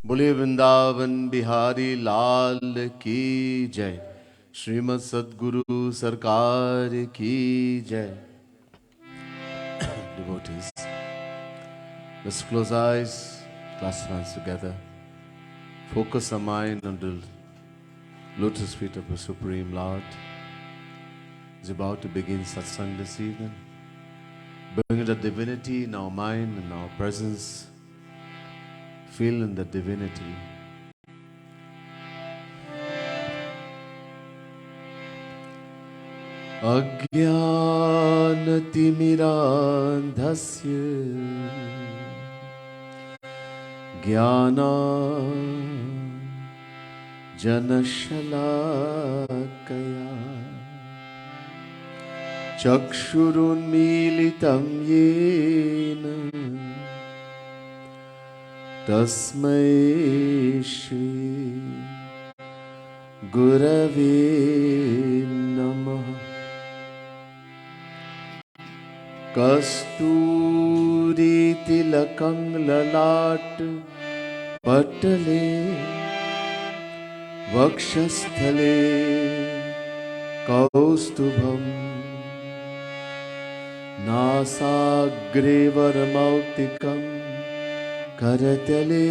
बोले वृंदावन बिहारी लाल की जय। श्रीमद सद्गुरु सरकार की जय। Devotees, let's close eyes, clasp hands together. Focus our mind on the lotus feet of the Supreme Lord. Is about to begin Satsang this evening. Bringing the divinity in our mind and our presence. Feeling the divinity. अज्ञानतिमिरान्धस्य ज्ञानाञ्जनशलाकया चक्षुरुन्मीलितं येन तस्मै श्री गुरवे नमः। कस्तूरीतिलकं ललाट पटले वक्षस्थले कौस्तुभम् नासाग्रे वरमौक्तिकं करतले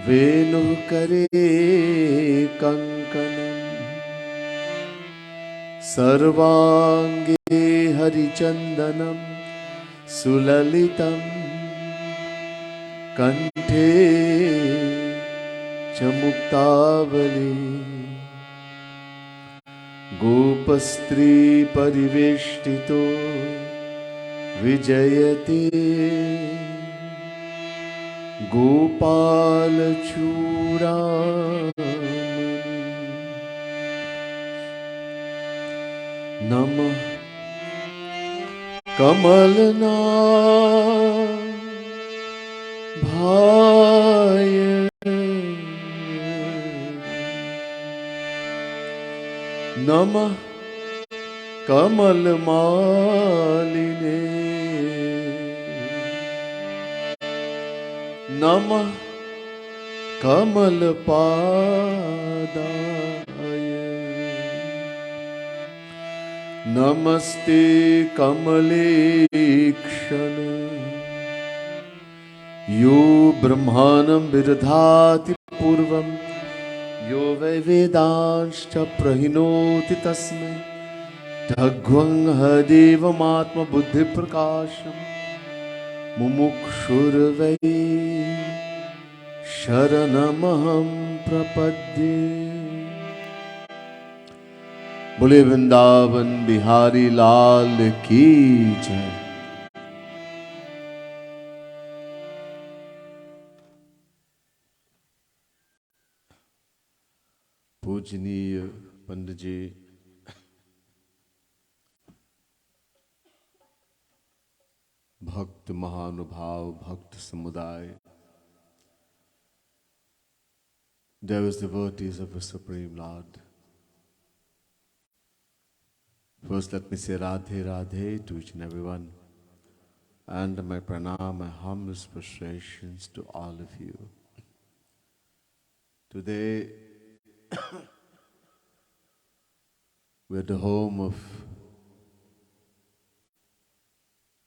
वेणुः करे कङ्कणम् सर्वाङ्गे हरिचन्दनं सुललितं कण्ठे च मुक्तावली गोपस्त्री परिवेष्टितो विजयते गोपालचूडामणि। नमः कमलनाभाय नमः कमलमालिने नमः कमलपादाय नमस्ते कमलेक्षण यो ब्रह्माणं विदधाति पूर्वं यो वै वेदांश्च प्रहिणोति तस्मै तद्ध्वं हदेवमात्मबुद्धिप्रकाशं मुमुक्षुर्वै शरणमहं प्रपद्ये। बोले वृंदावन बिहारी लाल की जय। पूजनीय पंडित जी, भक्त महानुभाव, भक्त समुदाय, devout devotees of the Supreme Lord. First, let me say Radhe Radhe to each and everyone, and my pranam, my humble prostrations to all of you. Today, we're at the home of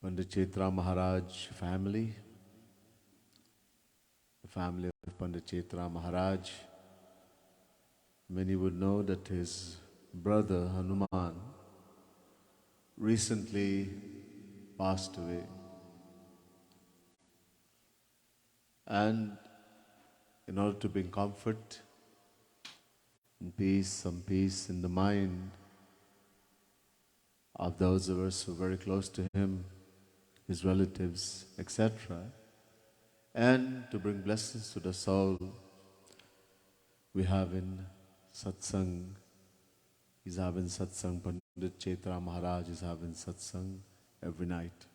Pandit Chetra Maharaj family, the family of Pandit Chetra Maharaj. Many would know that his brother Hanuman recently passed away. And in order to bring comfort and peace, some peace in the mind of those of us who are very close to him, his relatives, etc., and to bring blessings to the soul, we have in Satsang, he's having Satsang, Pandit Chetra Maharaj is having Satsang every night.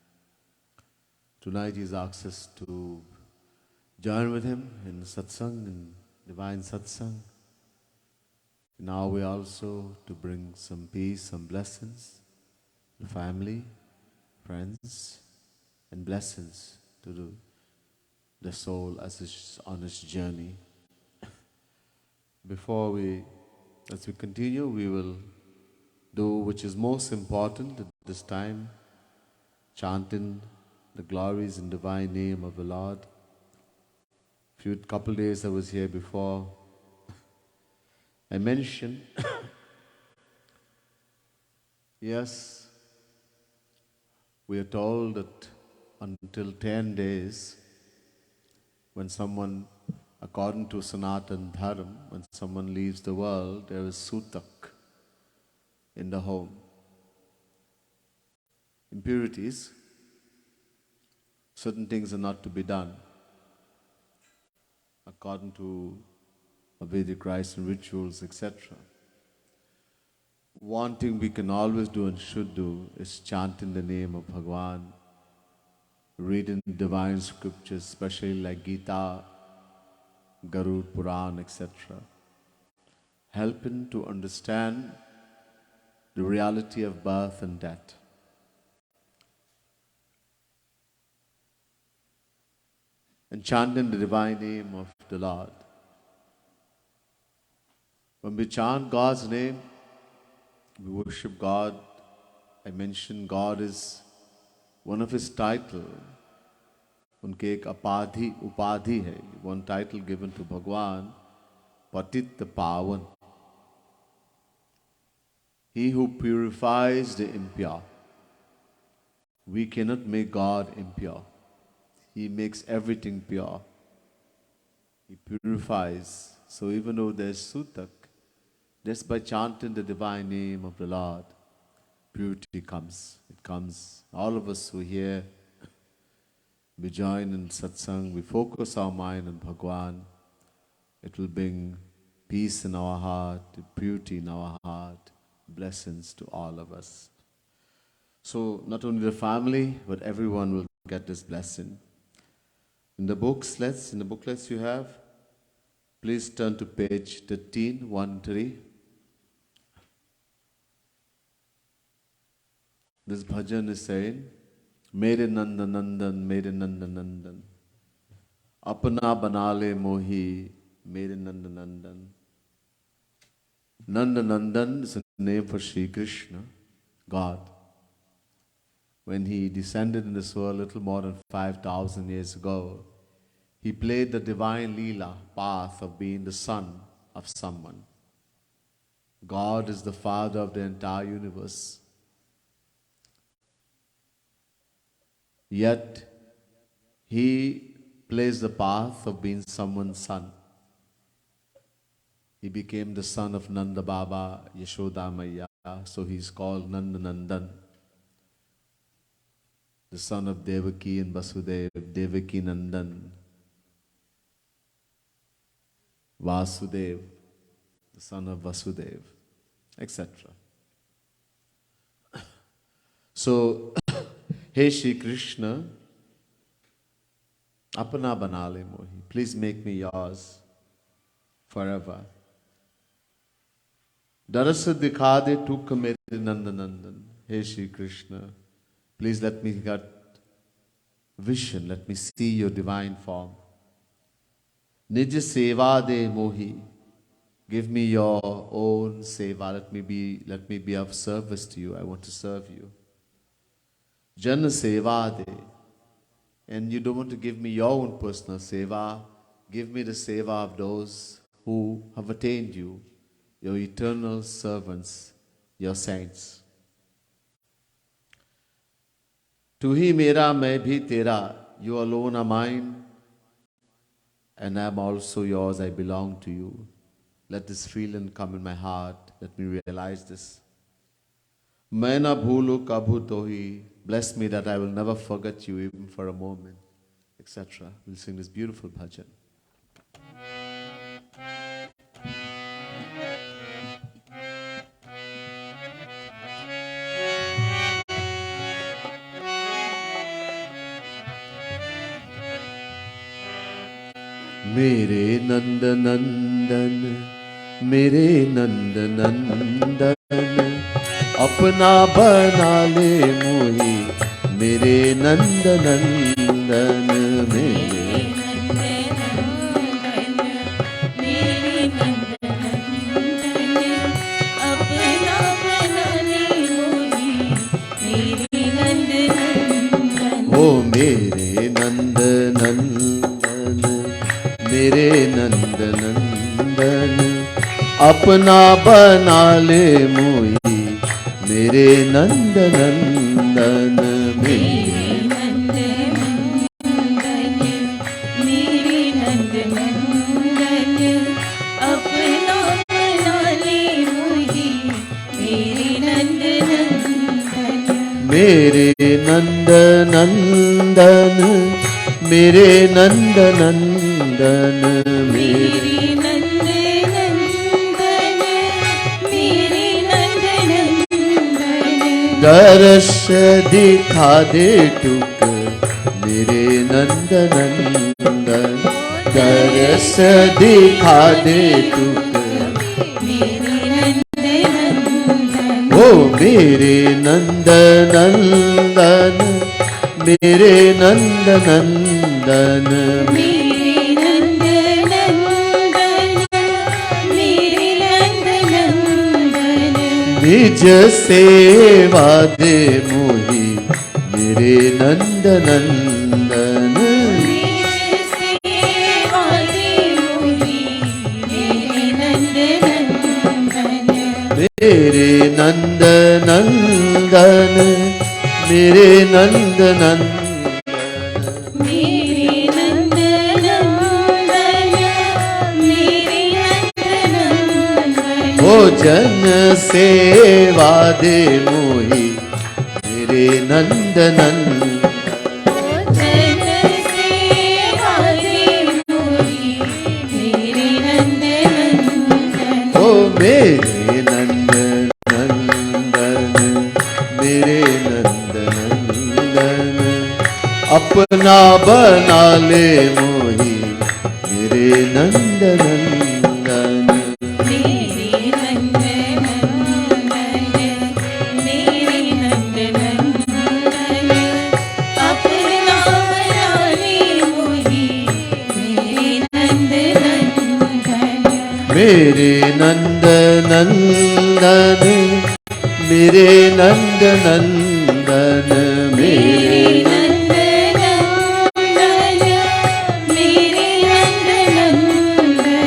Tonight he's asked us to join with him in Satsang, in divine Satsang. Now we also to bring some peace, some blessings, to family, friends, and blessings to the soul as it's on its journey. As we continue, we will do which is most important at this time, chanting the glories and divine name of the Lord. Couple days I was here before, I mentioned, yes, we are told that until 10 days, when someone, according to Sanatan Dharma, when someone leaves the world, there is sutak in the home. Impurities, certain things are not to be done according to Vedic rites and rituals, etc. One thing we can always do and should do is chanting the name of Bhagwan, reading divine scriptures, especially like Gita, Garud, Puran, etc. Helping to understand the reality of birth and death. And chanting the divine name of the Lord. When we chant God's name, we worship God. I mentioned God is one of his titles. उनके एक उपाधि है. One title given to Bhagwan, Patit the Pavan. He who purifies the impure. We cannot make God impure. He makes everything pure. He purifies. So even though there's sutak, just by chanting the divine name of the Lord, purity comes. It comes. All of us who are here, we join in Satsang, we focus our mind on Bhagwan. It will bring peace in our heart, purity in our heart, blessings to all of us. So not only the family, but everyone will get this blessing. In the booklets you have, please turn to page 13. This bhajan is saying, Mere Nanda Nandan, Apna Banale Mohi, Mere Nanda Nandan. Nanda Nandan is a name for Sri Krishna, God. When he descended in this world a little more than 5,000 years ago, he played the divine Leela path of being the son of someone. God is the father of the entire universe. Yet, he plays the path of being someone's son. He became the son of Nanda Baba, Yashoda Maya, so he's called Nanda Nandan. The son of Devaki and Vasudev, Devaki Nandan, Vasudev, the son of Vasudev, etc. So, Hey Shri Krishna, Apana Banale Mohi, please make me yours forever. Darasa Dikhade Tukka Mere Nanda Nandan, Hey Shri Krishna, please let me get vision, let me see your divine form. Nija Seva De Mohi, give me your own seva, let me be of service to you, I want to serve you. Jana Seva De, and you don't want to give me your own personal seva, give me the seva of those who have attained you, your eternal servants, your saints. Tu hi mera, main bhi tera, you alone are mine, and I am also yours, I belong to you. Let this feeling come in my heart, let me realize this. Main na bhulu kabhu tohi, bless me that I will never forget you even for a moment, etc. We'll sing this beautiful bhajan. Mere Nanda Nandan, Mere Nanda Nandan, Apna bana le mohi, Mere Nanda Nandan, Mere मेरे नंद नंदन, अपना बना ले मोही मेरे नंद नंदन। मेरे नंद नंदन, मेरे नंद नंदन, अपना बना ले मोही मेरे नंद नंदन। मेरे नंद नंदन, मेरे नंद नंदन, मेरे नंद नंदन, मेरे नंद नंदन। दर्श दिखा दे टुक मेरे नंद नंदन, दर्श दिखा दे टुक मेरे नंद नंदन। ओ मेरे नंद नंदन, मेरे नंद नंदन, मेरे नंद नंदन, मेरे नंद नंदन। निज सेवा दे मोही मेरे नंद नंदन। निज सेवा दे मोही मेरे नंद नंदन। मेरे नंद नंदन, मेरे नंद नंदन, मेरे नंद नंदन, मेरे नंद नंदन। भोजन सेवा दे मोही मेरे नंद नंदन। भोजन सेवा दे मोही मेरे नंद नंदन। ओ मेरे नंद नंदन, मेरे नंद नंदन, अपना बना ले मोही मेरे नंद नंदन। मेरे नंद नंदन, मेरे नंद नंदन, अपना बना ले मोही मेरे नंद नंदन। मेरे नंद नंदन, मेरे नंद नंदन, मेरे मेरे नंद नंदन, मेरे नंद नंदन।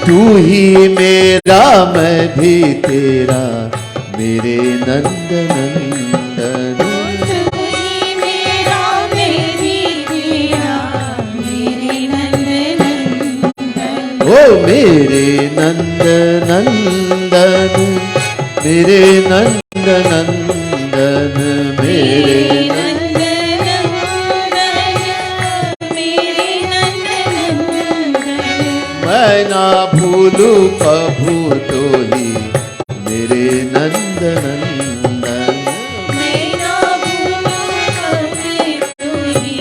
तू ही मेरा मैं भी तेरा मेरे नंद नंदन। तू ही मेरा मैं भी तेरा मेरे नंद नंदन। ओ मेरे नंद नंदन, मेरे नंद नंदन, मेरे नंद नंदन, मेरे नंद नंदन। मैं ना भूलू कभू तो ही मेरे नंद नंदन। मैं ना भूलूं कभी तू ही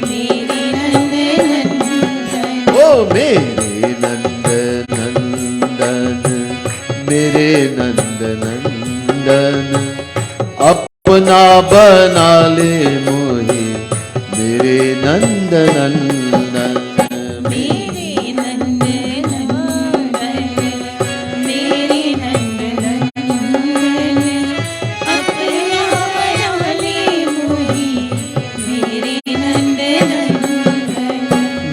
मेरे नंद नंदन। ओ मेरे नंद नंदन, मेरे नंद नंदन, अपना बना ले मोही मेरे नंद नंदन। मेरे नंद नंदन, मेरे नंद नंदन, अपना बना ले मोही मेरे नंद नंदन।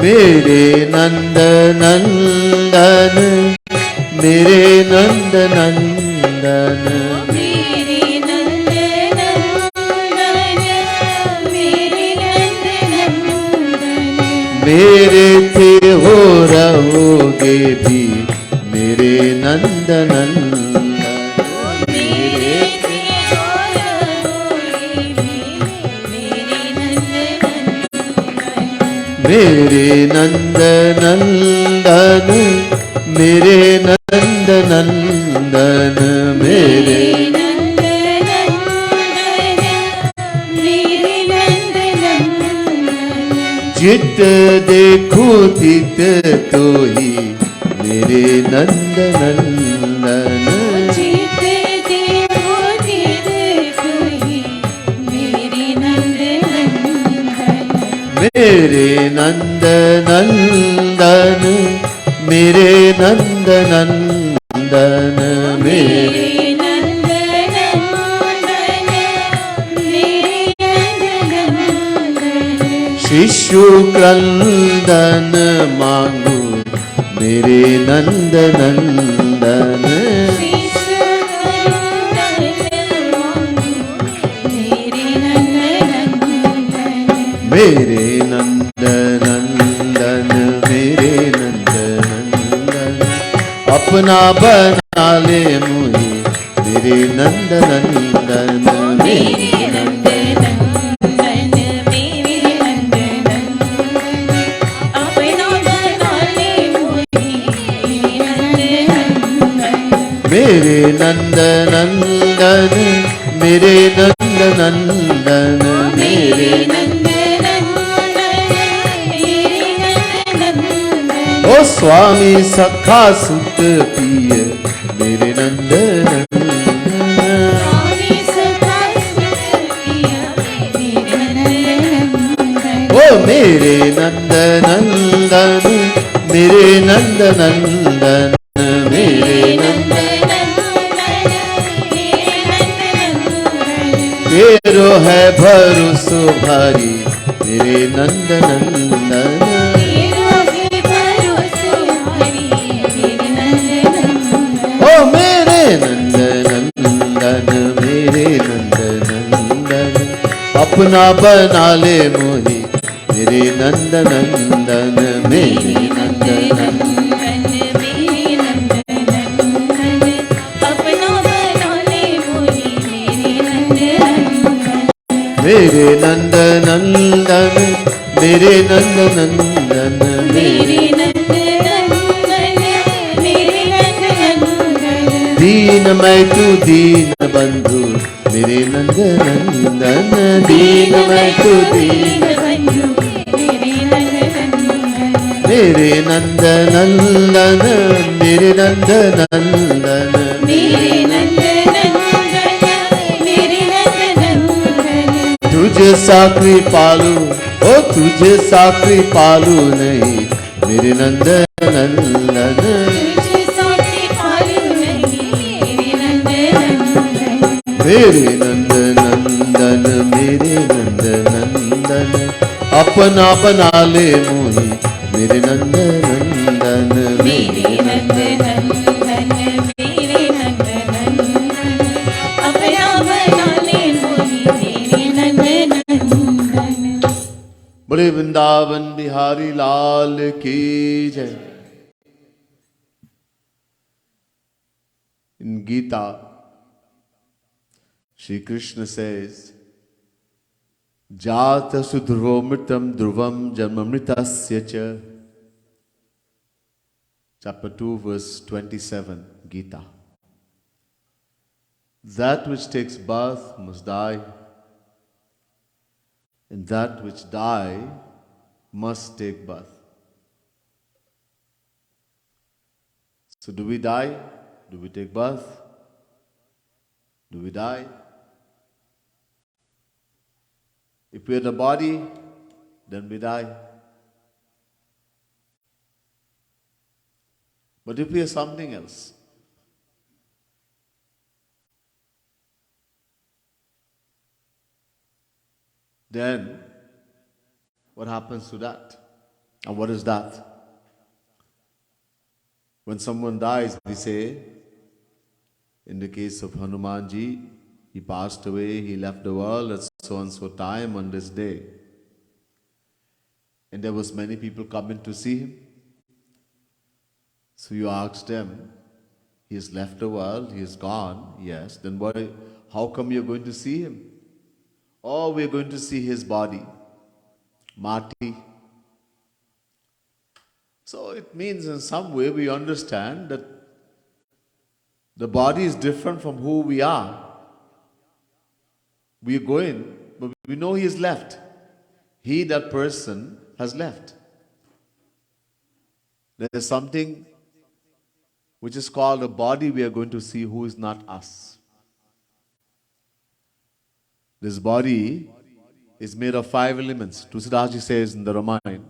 मेरे नंद नंदन, मेरे नंद नंदन, मेरे नंद नंदन, मेरे नंद नंदन। मेरे थे हो रहोगे भी मेरे नंद नंदन। मेरे थे और होए भी मेरे नंद नंदन। मेरे नंद नंदन, मेरे नंद नंदन, मेरे नंद नंदन, मेरे नंद नंदन। चित देखूं चित तो ही मेरे नंद नंदन। चित देखो चित तू ही मेरे नंद नंदन। मेरे नंद नंदन, मेरे नंद नंदन, मेरे नंद नंदन, मेरे नंद नंदन। शिष्य शिशु क्रंदन मांगू मेरे नंद नंदन। मेरे नंद नंदन मेरे नंद नंदन अपना बना ले मुझे मेरे नंद नंदन। मेरे नंद नंदन मेरे नंद नंदन अपना बना ले मुझे मेरे नंद नंदन। मेरे नंद नंदन मेरे नंद ओ स्वामी सखा सुत पिय मेरे नंद नंदन। ओ मेरे नंद नंदन मेरे नंद नंदन मेरे नंद तेरो है भरोसो भारी मेरे नंद नंदन। ओ मेरे नंद नंदन मेरे नंद नंदन अपना बना ले मोही मेरे नंद नंदन। मेरे नंद नंदन मेरे नंद नंदन अपना बना ले मोही मेरे नंद नंदन। मेरे नंद नंदन मेरे नंद नंदन मेरे नंद नंदन मेरे नंद नंदन। दीन मैं तू दीन बंधु मेरे नंद नंदन। दीन मैं तू दीन बंधु मेरे नंद नंदन। मेरे नंद नंदन मेरे नंद नंदन मेरे नंद नंदन मेरे नंद नंदन। तुझे सा कृपालु ओ तुझे सा कृपालु नहीं मेरे नंद नंदन। मेरे नंद नंदन मेरे नंद नंदन अपना बना ले मोही मेरे नंद नंदन। मेरे नंद नंदन मेरे नंद नंदन अपना बना ले मोही मेरे नंद नंदन। बड़े वृंदावन बिहारी लाल की जय। In Gita, Shri Krishna says, Jata sudhrvomritam dhruvam janmamritasya cha. Chapter 2, verse 27, Gita. That which takes birth must die, and that which die must take birth. So do we die? Do we take birth? Do we die? If we are the body, then we die. But if we are something else, then what happens to that? And what is that? When someone dies, we say, in the case of Hanumanji, he passed away, he left the world at so and so time on this day. And there was many people coming to see him. So you asked them, he has left the world, he is gone, yes, then how come you're going to see him? Oh, we're going to see his body, Mati. So it means in some way we understand that the body is different from who we are. We are going, but we know he is left. He, that person, has left. There is something which is called a body we are going to see who is not us. This body is made of 5 elements. Tusidaji says in the Ramayana.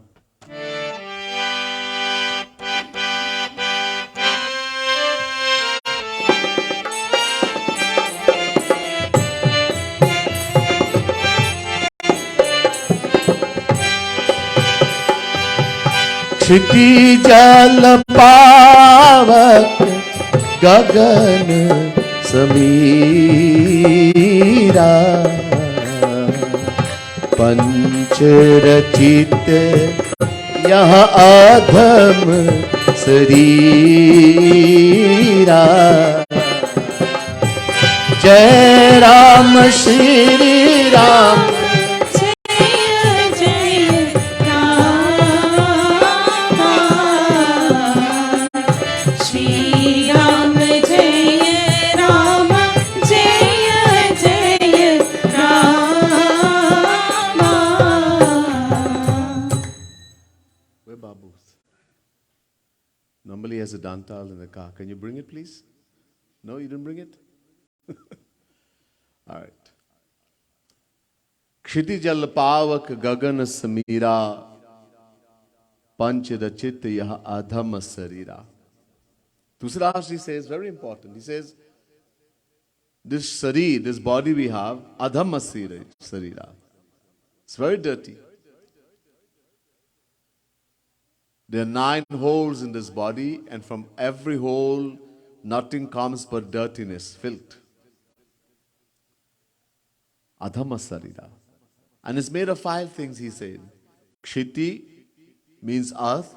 Kshitiz जल पावक गगन समीरा पंच रचित यह अधम शरीरा जय Ram Shri Ram Normally has a dantal in the car. Can you bring it, please? No, you didn't bring it? All right. Kshiti jal pavak gagan samira panch rachit yah adham sarira. Dusra he says, very important. He says, this sarir, this body we have, adham sarira. It's very dirty. There are 9 holes in this body, and from every hole, nothing comes but dirtiness, filth. Adhama sarira. And it's made of 5 things, he said. Kshiti means earth,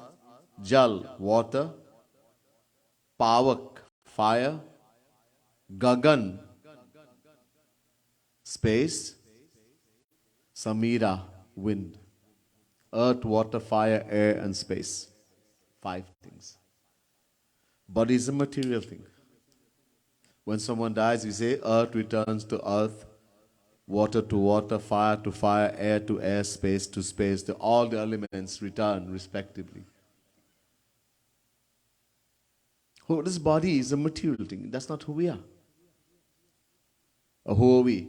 jal, water, pavak, fire, gagan, space, samira, wind. Earth, water, fire, air, and space. 5 things. Body is a material thing. When someone dies, we say earth returns to earth, water to water, fire to fire, air to air, space to space. All the elements return respectively. This body is a material thing. That's not who we are. Or who are we?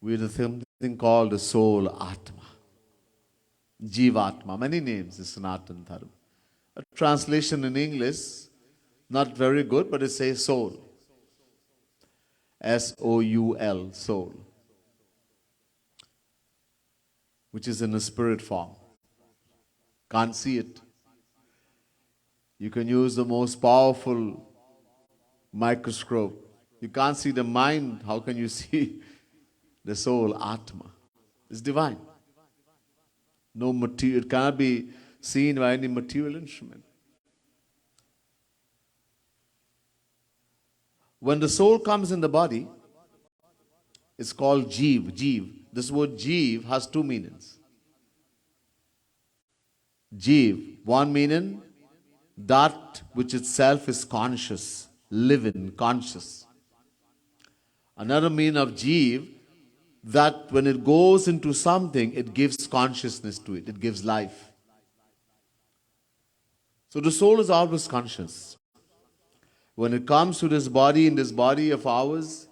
We're the thing called the soul, Atma. Jivatma, many names in Sanatana Dharma. A translation in English, not very good, but it says soul. S-O-U-L, soul. Which is in a spirit form. Can't see it. You can use the most powerful microscope. You can't see the mind. How can you see the soul, Atma? It's divine. No material, it cannot be seen by any material instrument. When the soul comes in the body, it's called Jeev. Jeev. This word Jeev has 2 meanings. Jeev, one meaning, that which itself is conscious, living, conscious. Another meaning of Jeev, that when it goes into something, it gives consciousness to it. It gives life. So the soul is always conscious. When it comes to this body, in this body of ours,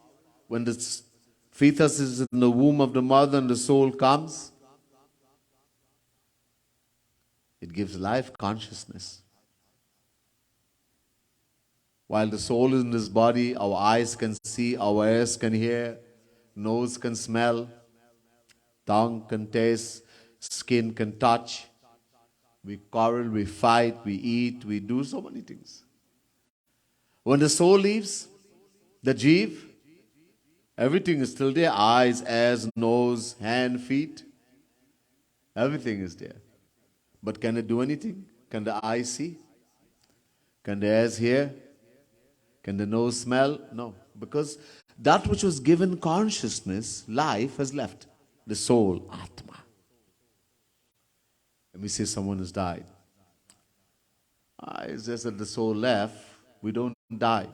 when the fetus is in the womb of the mother and the soul comes, it gives life, consciousness. While the soul is in this body, our eyes can see, our ears can hear, nose can smell, tongue can taste, skin can touch. We quarrel, we fight, we eat, we do so many things. When the soul leaves, the Jeev, everything is still there. Eyes, ears, nose, hand, feet. Everything is there. But can it do anything? Can the eyes see? Can the ears hear? Can the nose smell? No. Because that which was given consciousness, life, has left. The soul, Atma. Let me say someone has died. It's just that the soul left. We don't die.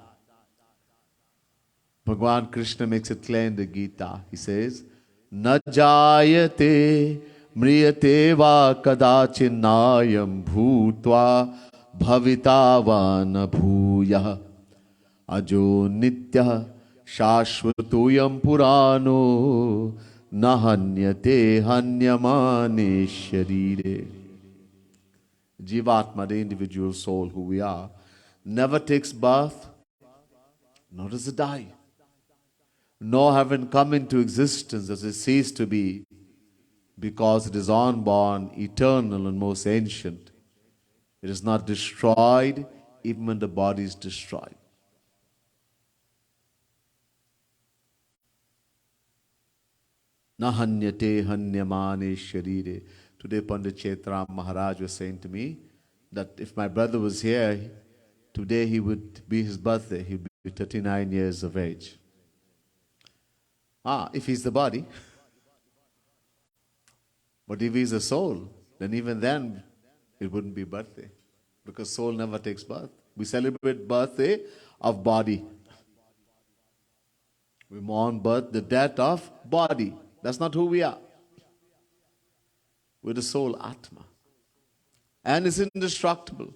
Bhagavan Krishna makes it clear in the Gita. He says, Na jayate mriyate va kadachinnayam bhutva bhavitavana bhuyah ajo nitya shashvatuyam purano nahanyate hanyamane sharire. Jivatma, the individual soul who we are, never takes birth, nor does it die. Nor having come into existence does it cease to be because it is unborn, eternal, and most ancient. It is not destroyed even when the body is destroyed. Na hanyate hanyamane sharire. Today Pandit Chaitram Maharaj was saying to me that if my brother was here, today he would be his birthday. He would be 39 years of age. If he's the body. But if he's a soul, then even then it wouldn't be birthday. Because soul never takes birth. We celebrate birthday of body. We mourn birth, the death of body. That's not who we are. We're the soul Atma. And it's indestructible.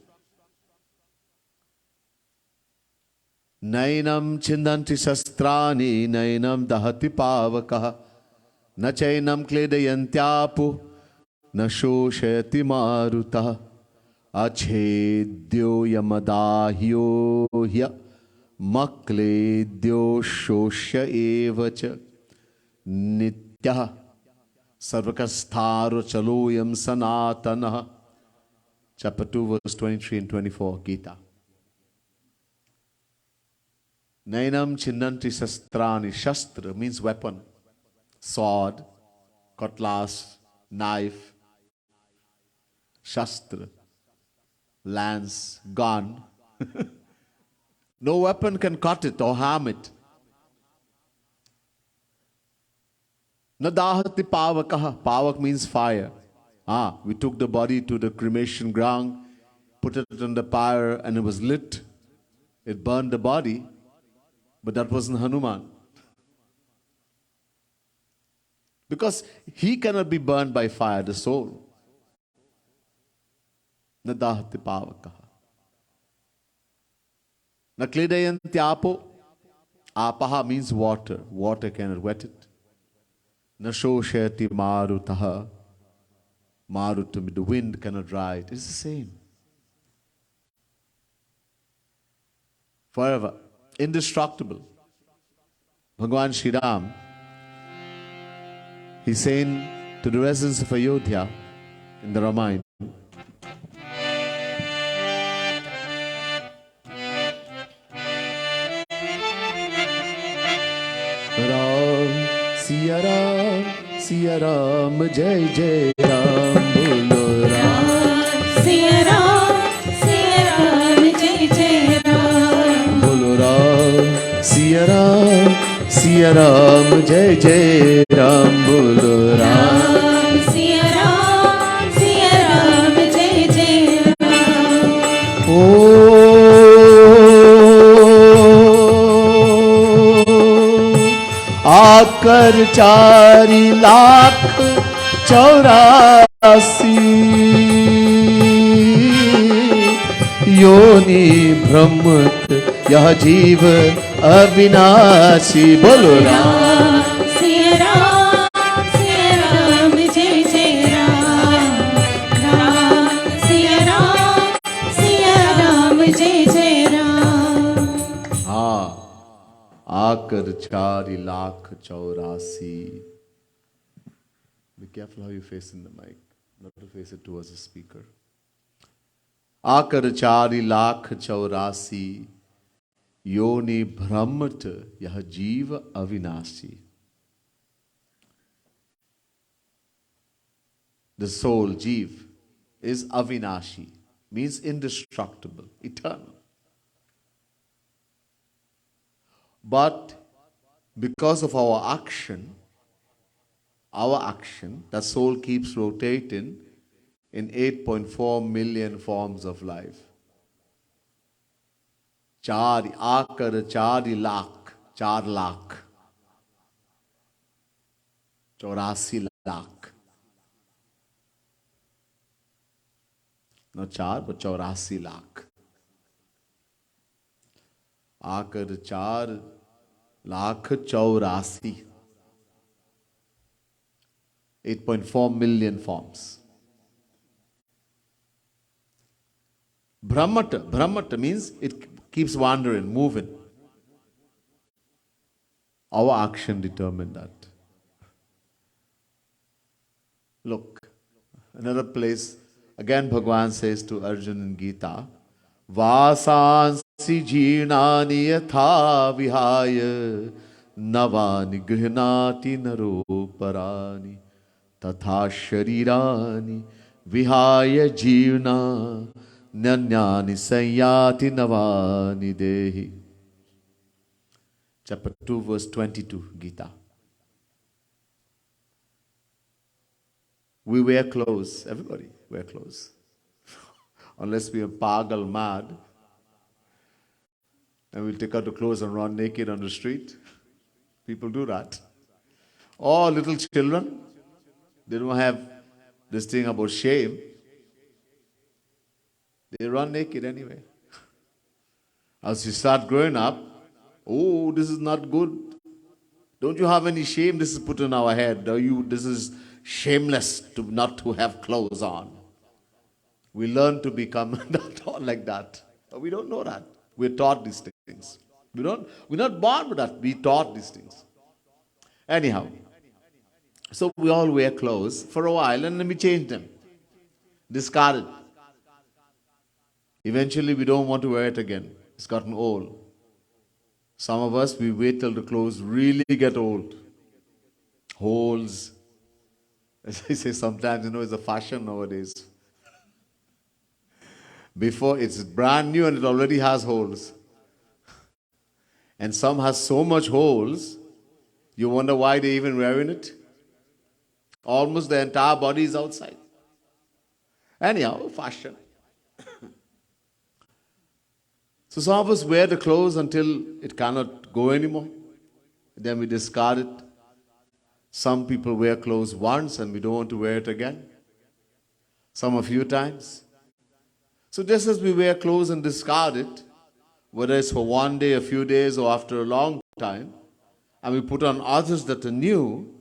Nainam chindanti shastrani, nainam dahati pavakaha, na chainam kledayantyapu, na shoshayati maruta, achedyo yamadahyo hya, makledyo shoshya evacha, nitya sarvakastharo chaloyam sanatana. Chapter 2, verse 23 and 24, Gita. Nainam chinnanti shastrani. Shastra means weapon. Sword, cutlass, knife. Shastra, lance, gun. No weapon can cut it or harm it. Nadahati pavakaha. Pavak means fire. We took the body to the cremation ground, put it on the pyre, and it was lit. It burned the body, but that wasn't Hanuman. Because he cannot be burned by fire, the soul. Nadahati pavakaha. Nakledayanti apaha means water. Water cannot wet it. Nashoshayati marutaha. Marutam, the wind cannot dry it. It's the same. Forever. Indestructible. Bhagavan Shri Ram, he's saying to the residents of Ayodhya in the Ramayana, Ram, Siya Ram, Jai Jai Ram, Bolo Ram. Siya Ram, Jai Jai Ram. Bolo Ram, Siya Ram, Jai Jai Ram, Bolo Ram. Siya Ram, Jai Jai Ram. आकर 4,84,000 योनि भ्रमत यह जीव अविनाशी. बोलो Ram. Siya Ram, Jai Jai Ram. Siya Ram, Jai Jai Ram. आकर 4,84,000. Be careful how you face in the mic, not to face it towards the speaker. आकर 4,84,000 योनि भ्रमत यह जीव अविनाशी. The soul, Jeev, is avinashi, means indestructible, eternal. But because of our action, the soul keeps rotating in 8.4 million forms of life. 4 lakh, 84 lakh. Not 4, but 84 lakh. आकर 4,84,000. 8.4 million forms. Brahmata means it keeps wandering, moving. Our action determined that. Look, another place, again Bhagwan says to Arjun in Gita, Vasansi jirnani yatha vihaya navani grihnati naroparani tatha sharirani vihaya jirna nyanyani sanyati navani dehi. Chapter 2, verse 22, Gita. We wear clothes, everybody wear clothes. Unless we are pagal mad, and we'll take out the clothes and run naked on the street. People do that. Or little children, they don't have this thing about shame. They run naked anyway. As you start growing up, oh, this is not good. Don't you have any shame? This is put in our head. This is shameless not to have clothes on. We learn to become not like that. But we don't know that. We're taught these things. We're not born with that. We taught these things. Anyhow, so we all wear clothes for a while and then we change them. Discard it. Eventually we don't want to wear it again. It's gotten old. Some of us, we wait till the clothes really get old. Holes. As I say sometimes, it's a fashion nowadays. Before it's brand new and it already has holes. And some has so much holes, you wonder why they even wearing it. Almost the entire body is outside. Anyhow, fashion. So some of us wear the clothes until it cannot go anymore. Then we discard it. Some people wear clothes once and we don't want to wear it again. Some a few times. So just as we wear clothes and discard it, whether it's for one day, a few days, or after a long time, and we put on others that are new,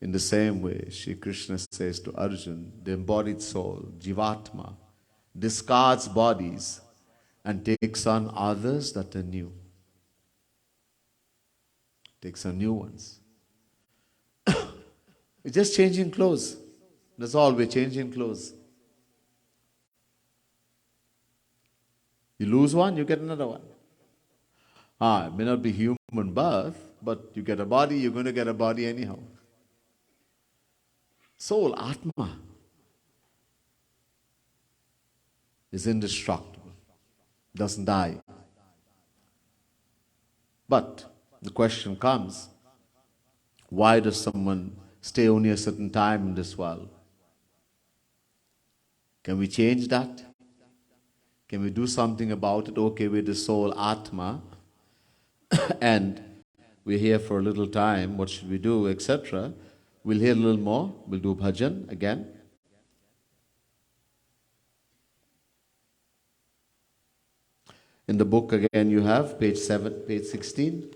in the same way, Shri Krishna says to Arjun, the embodied soul, Jivatma, discards bodies and takes on others that are new. Takes on new ones. It's just changing clothes. That's all, we're changing clothes. You lose one, you get another one. It may not be human birth, but you get a body, you're going to get a body anyhow. Soul, Atma, is indestructible, doesn't die. But the question comes, why does someone stay only a certain time in this world? Can we change that? Can we do something about it? Okay, we're the soul, Atma, and we're here for a little time. What should we do, etc.? We'll hear a little more. We'll do bhajan again. In the book again you have page 7, page 16.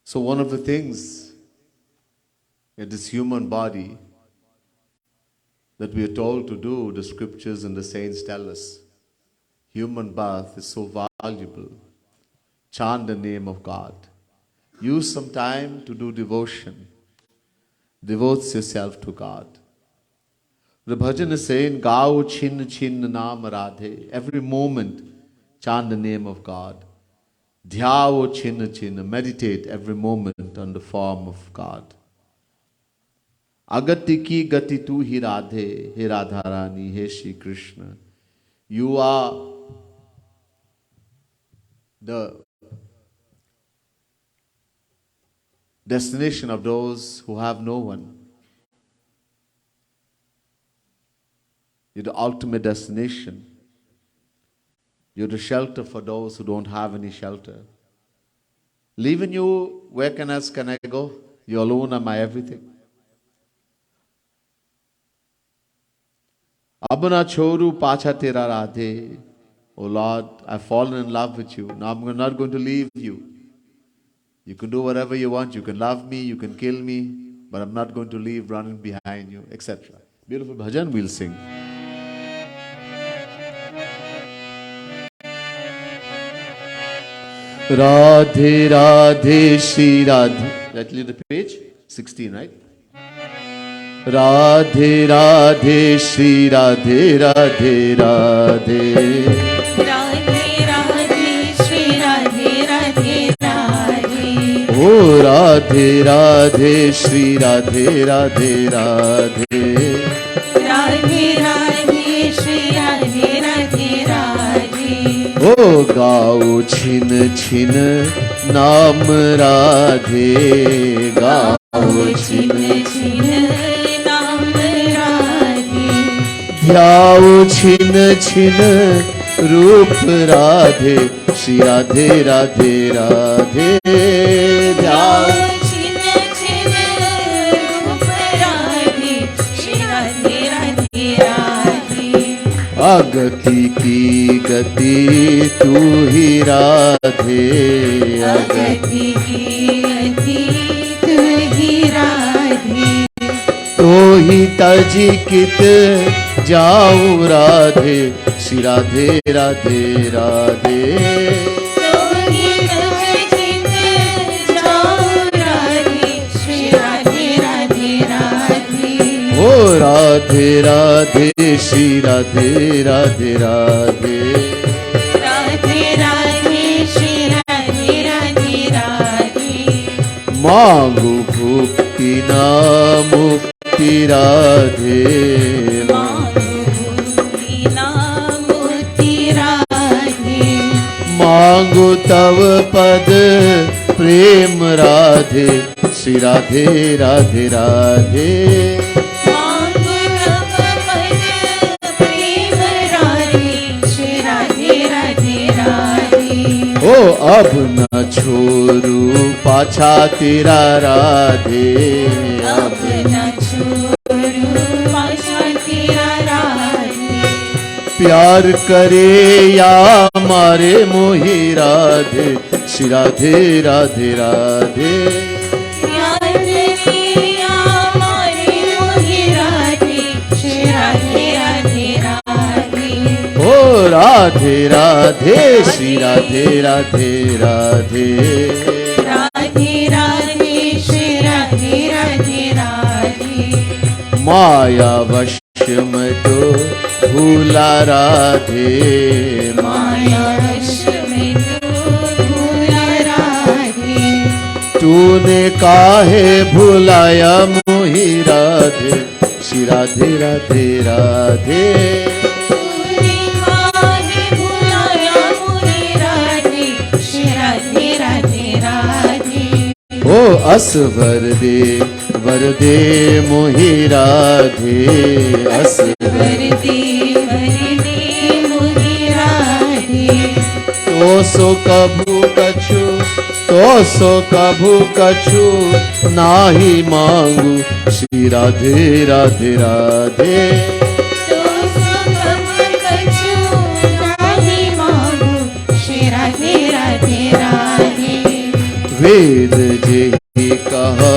So one of the things in this human body that we are told to do, the scriptures and the saints tell us, human birth is so valuable. Chant the name of God. Use some time to do devotion. Devote yourself to God. The bhajan is saying, Gao chin chin naam radhe. Every moment, chant the name of God. Dhyao chin chin. Meditate every moment on the form of God. Agati ki gati tu hi radhe. He Radharani, he Shri Krishna. You are the destination of those who have no one. You're the ultimate destination. You're the shelter for those who don't have any shelter. Leaving you, where else can I go? You alone are my everything. Abuna choru pacha tera radhe. Oh Lord, I've fallen in love with you. Now I'm not going to leave you. You can do whatever you want. You can love me, you can kill me, but I'm not going to leave running behind you, etc. Beautiful bhajan we'll sing. Radhe Radhe Shri Radhe. Let's leave the page 16, right? Radhe Radhe Shri Radhe Radhe Radhe. Radhe Radhe Shri Radhe Radhe Radhe. Oh Radhe Radhe Shri Radhe Radhe Radhe. Radhe Radhe Shri Radhe Radhe Radhe. Oh गाओ छिन छिन नाम राधे, गाओ छिन छिन नाम राधे. ध्याओ छिन छिन रूप राधे, श्री राधे राधे राधे. ध्याओ छिन छिन रूप राधे, श्री राधे राधे राधे. अगति की गति तू ही राधे, अगति की गति तू ही राधे. तो ही तजी कित जाऊं राधे, श्री राधे राधे राधे. तो ही तजित जाऊं राधे, श्री राधे राधे राधे. ओ राधे राधे श्री राधे राधे राधे. राधे राधे श्री राधे राधे राधे. मांगू भुक्ति ना मुक्ति राधे, मुक्ति ना मुक्ति राधे. मांगू तव पद प्रेम राधे, श्री राधे राधे राधे. मांगो तव पद प्रेम राधे, श्री राधे राधे राधे. ओ अब न छोरू पाछा तेरा राधे, अब न छोड़ू पाछा तेरा राधे. प्यार करे या मारे मोही राधे, श्री राधे राधे राधे. प्यार करिया मारे मोहि राधे, श्री राधे राधे राधे. ओ राधे राधे श्री राधे राधे राधे. राधे राधे श्री राधे राधे राधे. माया वश में तो भूला राधे, माया वश में तू भूला राधे. तूने काहे भुलाया मोही राधे, श्री राधे राधे राधे. तूने काहे भुलाया मोहि राधे, श्री राधे राधे राधे. ओ असवर दे मोही राधे, असवर वरदे मोहि राधे. तो सो कभू कछु, तो सो कभू कछु नाही मांगू, श्री राधे राधे राधे. तो सब कछु नाही मांगू, श्री राधे राधे राधे. वेद जेहि कहा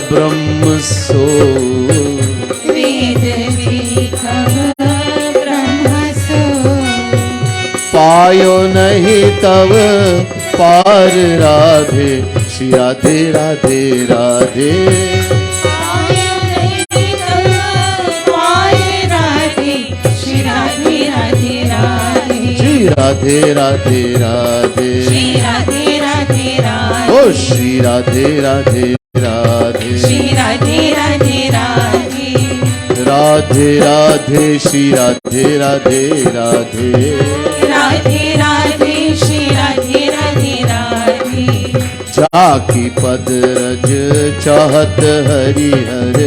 ब्रह्म सो, वेद कह ब्रह्म सो. पायो नहीं तव पार राधे, श्री राधे राधे राधे. आयो नहीं तव पार राधे, श्री राधे राधे राधे. श्री राधे राधे राधे. श्री राधे राधे राधे. ओ श्री राधे राधे राधे. श्री राधे राधे राधे. राधे राधे श्री राधे राधे राधे. राधे राधे श्री राधे राधे राधे. जाकी पद रज चाहत हरि हर,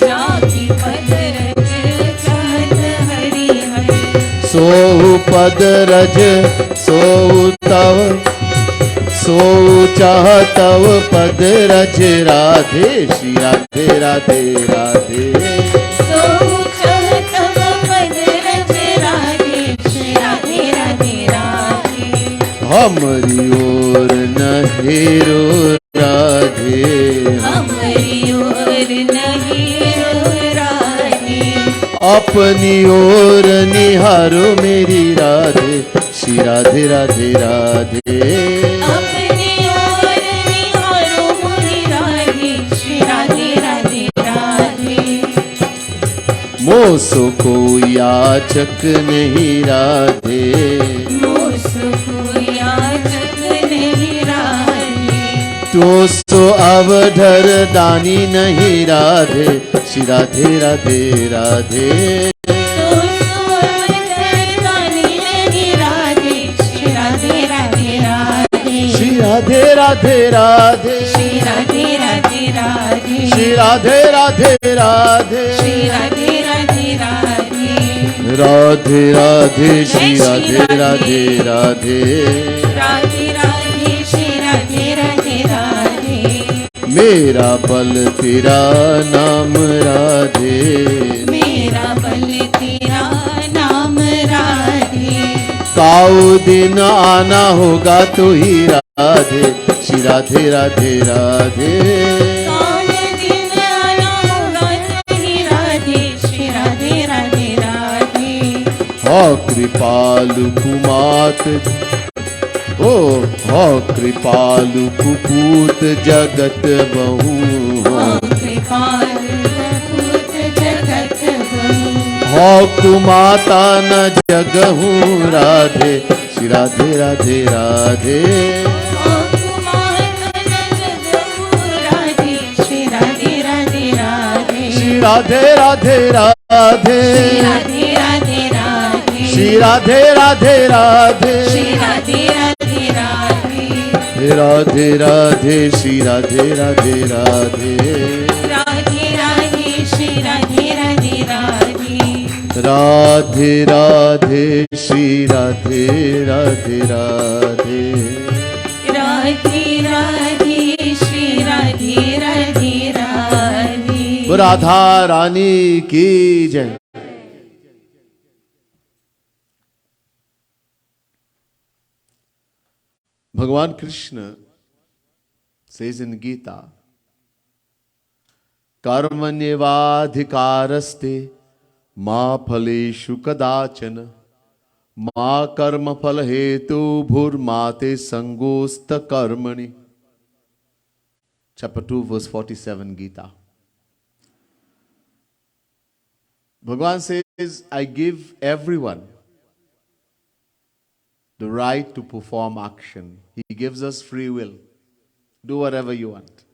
जाकी पद रज चाहत हरि हर. सो पद रज सो तव, सो चाहतव पद रज राधे, श्री राधे राधे राधे. सो चाहतव पद रज राधे, श्री राधे राधे राधे. हमरी ओर न हेरो राधे, हमारी ओर नहीं रो राधे. अपनी ओर निहारो मेरी राधे, श्री राधे राधे राधे. सो को याचक नहीं राधे, तो सो अवधर दानी नहीं राधे। श्री राधे राधे राधे, श्री राधे राधे राधे, श्री राधे राधे राधे, श्री राधे राधे राधे, श्री राधे राधे राधे, राधे राधे श्री राधे राधे राधे, राधे राधे श्री राधे राधे राधे। मेरा बल तेरा नाम राधे, मेरा बल तेरा नाम राधे। काऊ दिन आना होगा तो ही राधे। श्री राधे राधे राधे, कौन दिन आना होगा तेरी राधे। श्री राधे राधे राधे, हो कृपालु कुमात, ओ हो कृपालु कुपूत जगत बहु, कृपाल पूत जगत बहु। हो कुमाता न जगहू राधे। श्री राधे राधे राधे, श्री राधे राधे राधे, श्री राधे राधे राधे, श्री राधे राधे राधे, श्री राधे राधे राधे, श्री राधे राधे राधे, राधे राधे श्री राधे राधे राधे, राधे राधे श्री राधे राधे राधे, राधे राधे श्री राधे राधे राधे, राधे राधे श्री राधे राधे राधे। राधा रानी की जय। Bhagavan Krishna says in Gita, Karmanyevadhikaraste ma phaleshu kadachana ma karma phalhetu bhurmate sangosta karmani. Chapter 2 verse 47 Gita. Bhagavan says, I give everyone the right to perform action. He gives us free will. Do whatever you want.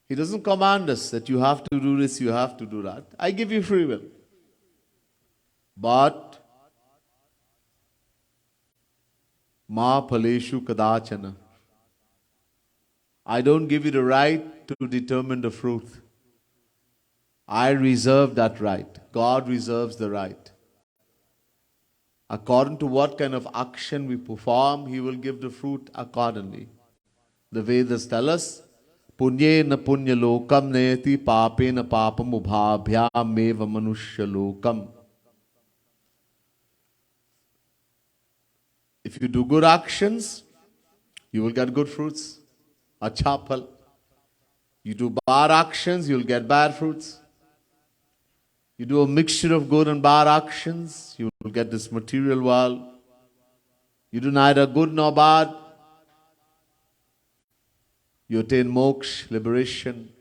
He doesn't command us that you have to do this, you have to do that. I give you free will. But ma phaleshu kadachana, I don't give you the right to determine the fruit. I reserve that right. God reserves the right. According to what kind of action we perform, He will give the fruit accordingly. The Vedas tell us, Punyena punya lokam neti papena papam ubhabhyam eva manushya lokam. If you do good actions, you will get good fruits. Acha phal. You do bad actions, you will get bad fruits. You do a mixture of good and bad actions, you will get this material world. You do neither good nor bad, you attain moksha, liberation.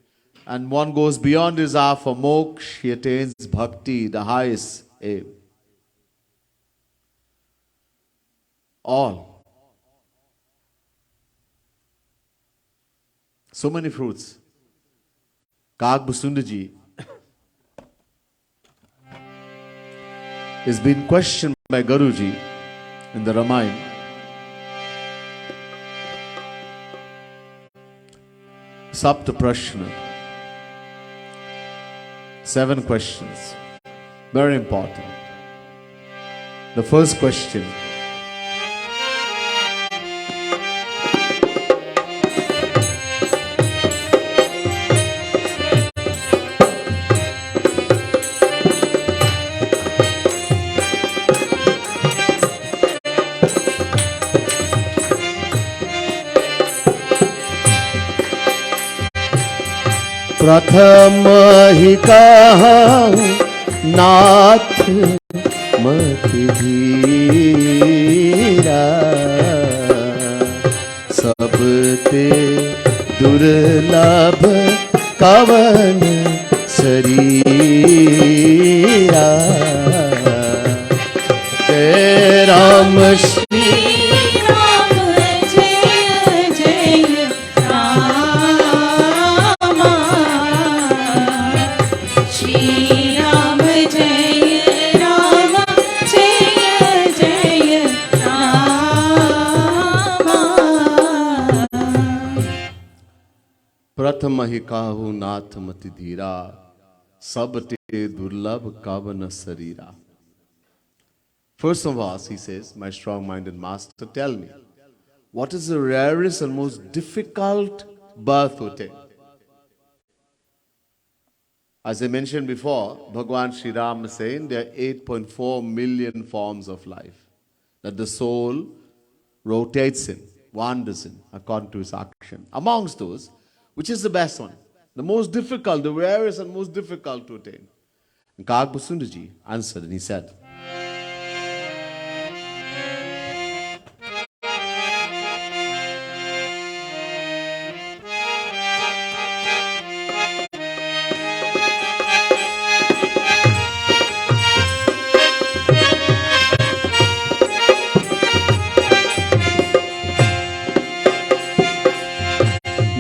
And one goes beyond desire for moksha, he attains bhakti, the highest aim. All. So many fruits. Kag Busundaji is being questioned by Guruji in the Ramayana. Sapta Prashna. 7 questions. Very important. The first question. प्रथम ही कहूँ नाथ मत धीरा, सबते दुर्लभ कवन शरीरा। Shri Ram Jaya Jaya Rama Shri Ram Jaya Rama Jaya Jaya Rama प्रथम ही काहू नाथ मति धीरा सब ते दुर्लभ कावन शरीरा. First of all, he says, my strong-minded master, tell me, what is the rarest and most difficult birth to take? As I mentioned before, Bhagavan Sri Ram is saying there are 8.4 million forms of life that the soul rotates in, wanders in, according to his action. Amongst those, which is the best one? The most difficult, the rarest and most difficult to attain. And Kagbasundaji answered and he said,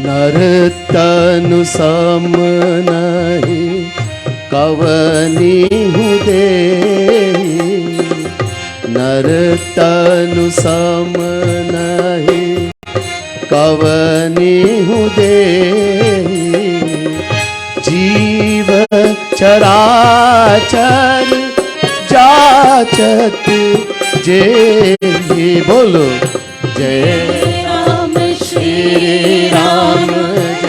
नर तनु सम नहीं कवनी दे, नर तनु सम नहीं कवनी दे, जीव चराचर जाचत जे. बोलो जय Shri Ram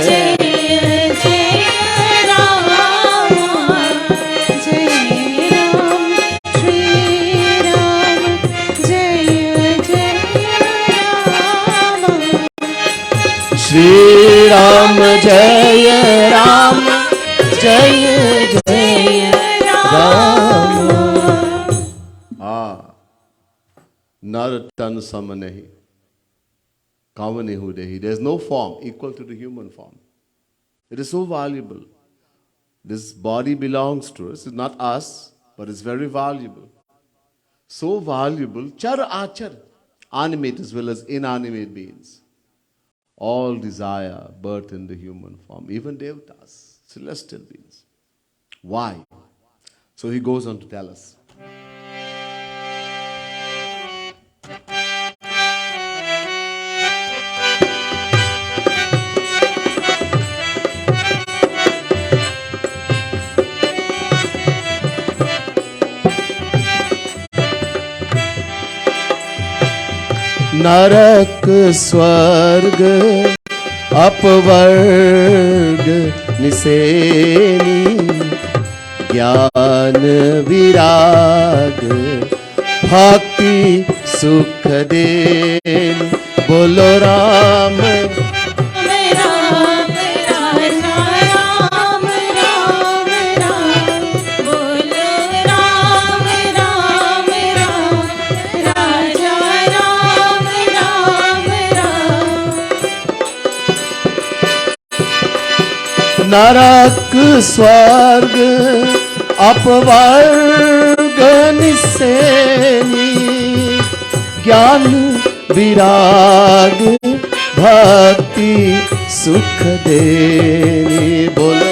Jaya Jaya Rama Jaya Ram Shri Ram Jaya Jaya Rama Shri Ram Jaya Ram Jaya Jaya Rama. Nar tan sam nahi Kavane Hudehi. There is no form equal to the human form. It is so valuable. This body belongs to us. It's not us, but it's very valuable. So valuable. Char achar. Animate as well as inanimate beings. All desire birth in the human form. Even devatas, celestial beings. Why? So he goes on to tell us. नरक स्वर्ग अपवर्ग निसेनी ज्ञान विराग भक्ति सुख then. बोलो राम नरक स्वर्ग अपवर्ग निसेनी ज्ञान विराग भक्ति सुख देनी. बोलो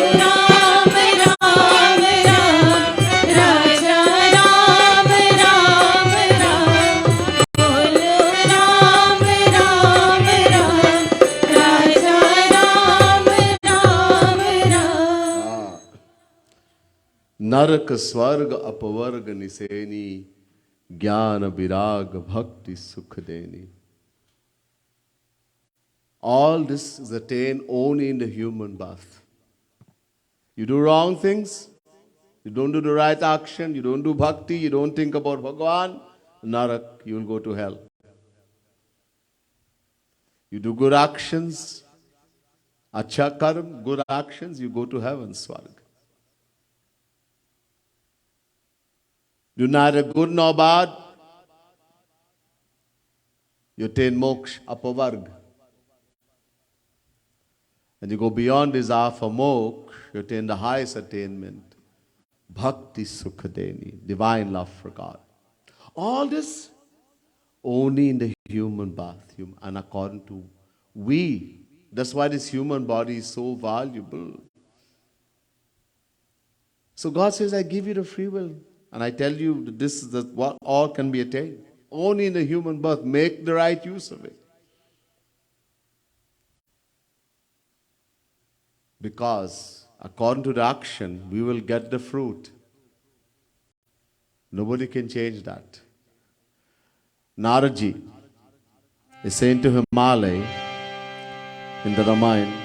नरक स्वर्ग अपवर्ग निसेनी ज्ञान विराग भक्ति सुख देनी. All this is attained only in the human birth. You do wrong things, you don't do the right action, you don't do bhakti, you don't think about Bhagavan, narak, you will go to hell. You do good actions, acha karm, good actions, you go to heaven, swarg. Do neither good nor bad, you attain moksha, apavarg. And you go beyond desire for moksha, you attain the highest attainment, bhakti sukhadeni, divine love for God. All this Only in the human birth. And according to we, that's why this human body is so valuable. So God says, I give you the free will. And I tell you that this is what all can be attained. Only in the human birth. Make the right use of it. Because according to the action, we will get the fruit. Nobody can change that. Naraji is saying to Himalaya in the Ramayana,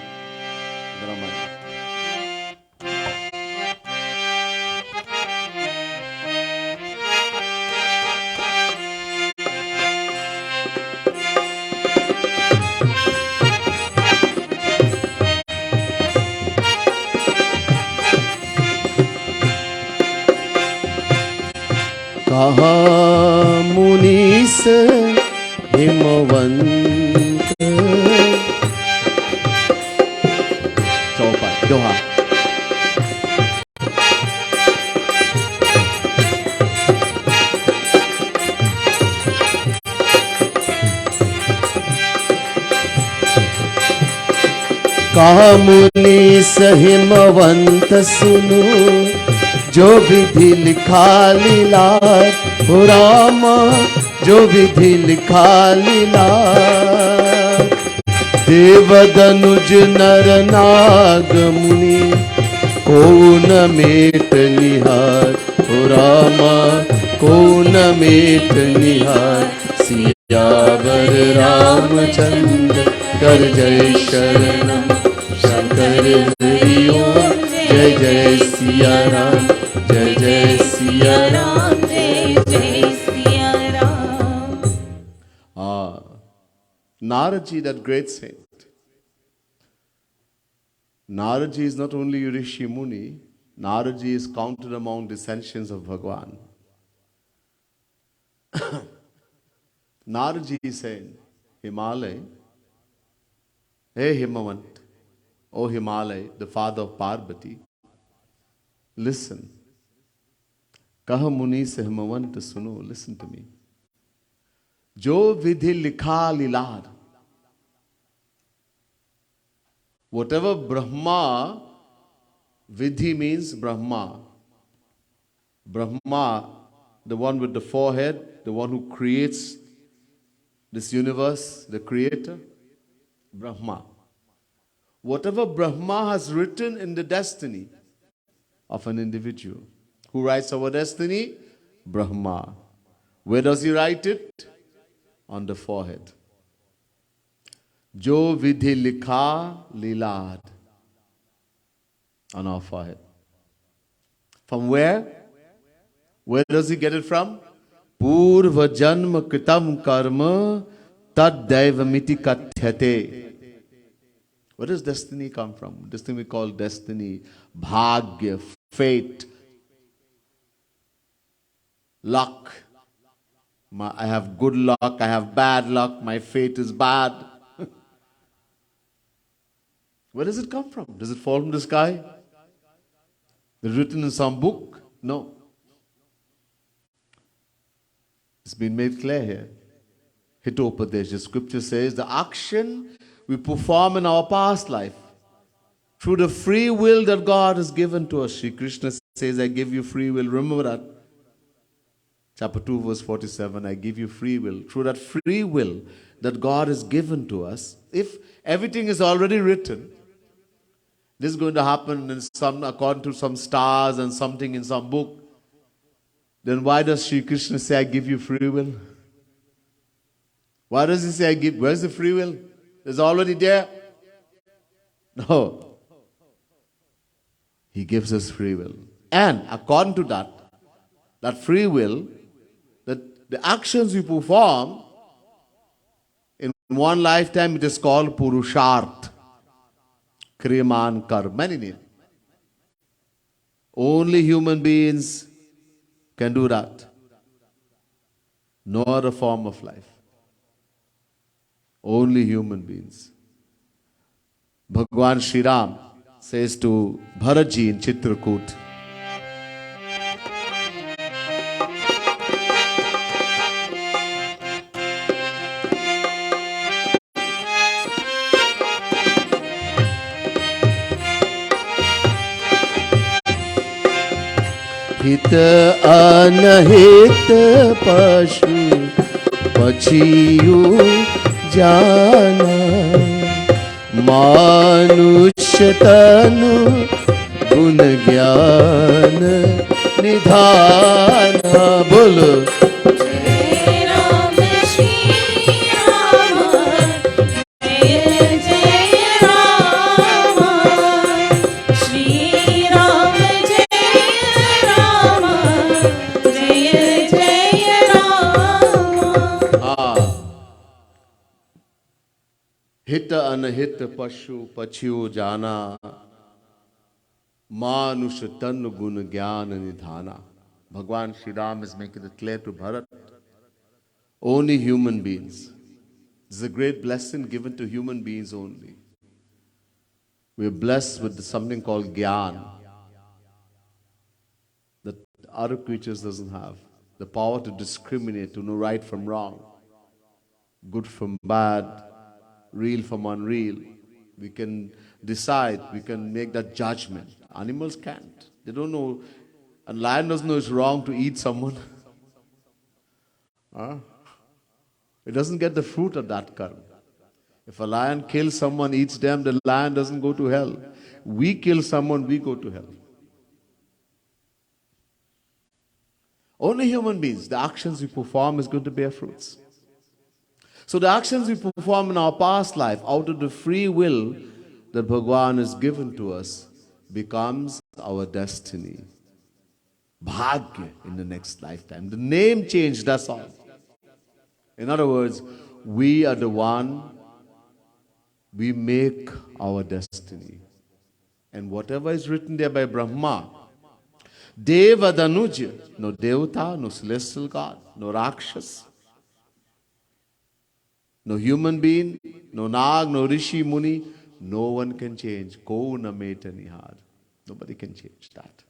कहा मुनीस हिमवंत चौपाई दोहा कहा मुनीस हिमवंत सुनो जो विधि लिखा लीलार हो रामा जो विधि लिखा लीलार देवदनुज नर नाग मुनि को न मेट निहार हो रामा को न मेट निहार सियावर रामचंद्र कर जय शरणम शंकर हरि ओम जय जय सिया राम जय जय सिया राम जय जय Siya Ram. Naraji, that great saint. Naraji is not only Rishi Muni, Naraji is counted among descendants of Bhagwan. Naraji is saying, Himalaya, hey Himavant, O Himalaya, the father of Parvati, listen. Kaha muni se himavant suno, listen to me. Jo vidhi likha lilar. Whatever Brahma, vidhi means Brahma. Brahma, the one with the forehead, the one who creates this universe, the creator, Brahma. Whatever Brahma has written in the destiny of an individual. Who writes our destiny? Brahma. Where does he write it? On the forehead. Jo vidhi likha lilad. On our forehead. From where? Where does he get it from? Purva janma kritam karma tad daivamiti kathyate. Where does destiny come from? This thing we call destiny, bhagya, fate, luck. I have good luck, I have bad luck, my fate is bad. Where does it come from? Does it fall from the sky? Is it written in some book? No. It's been made clear here. Hitopadesh, the scripture says, the action we perform in our past life through the free will that God has given to us. Shri Krishna says, I give you free will. Remember that. Chapter 2, verse 47, I give you free will. Through that free will that God has given to us, if everything is already written, this is going to happen in some, according to some stars and something in some book, then why does Shri Krishna say, I give you free will? Why does he say, I give? Where's the free will? It's already there. No. He gives us free will. And according to that free will, that the actions we perform, in one lifetime it is called Purusharth. Kriyaman Kar. Many names. Only human beings can do that. No other form of life. Only human beings. Bhagwan Shri Ram says to Bharatji in Chitrakoot, हित अनहित पशु पक्षियों जाना, मानुष्य तनु गुण ज्ञान निधाना। बोलो जय राम श्री राम, जय जय राम, श्री राम जय राम, जय जय राम। हित अनहित पशु पक्षियों जाना, मानुष तन गुण ज्ञान निधाना. Bhagwan Sri Ram is making it clear to Bharat, only human beings. This is a great blessing given to human beings only. We are blessed with something called Gyan that other creatures doesn't have. The power to discriminate, to know right from wrong, good from bad, real from unreal. We can decide, we can make that judgment. Animals can't. They don't know. A lion doesn't know it's wrong to eat someone. It doesn't get the fruit of that karma. If a lion kills someone, eats them, the lion doesn't go to hell. We kill someone, we go to hell. Only human beings, the actions we perform is going to bear fruits. So the actions we perform in our past life, out of the free will that Bhagwan has given to us, becomes our destiny. Bhagya in the next lifetime. The name change, that's all. In other words, we are the one, we make our destiny. And whatever is written there by Brahma, Deva Danuja, no Devata, no celestial God, no Rakshas, no human being, no Nag, no Rishi, Muni, no one can change. Kauna Meta Nihar. Nobody can change that.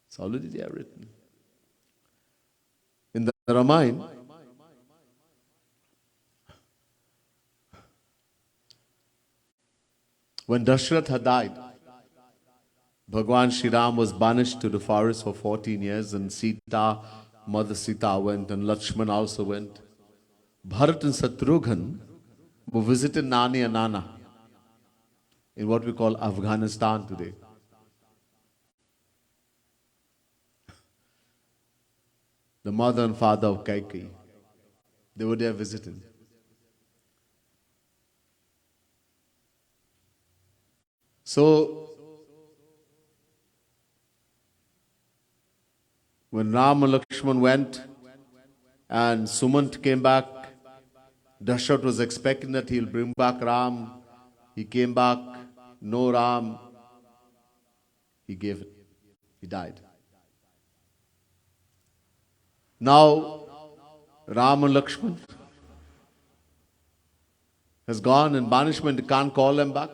It's already there written. In the Ramayana, when Dashratha died, Bhagwan Sri Ram was banished to the forest for 14 years, and Sita, Mother Sita went, and Lakshman also went. Bharat and Shatrughan who visited Nani and Nana in what we call Afghanistan today. The mother and father of Kaikeyi. They were there visiting. So, when Ram and Lakshman went and Sumant came back, Dashrath was expecting that he'll bring back Ram. He came back, no Ram. He gave it. He died. Now, Ram and Lakshman has gone in banishment. You can't call them back.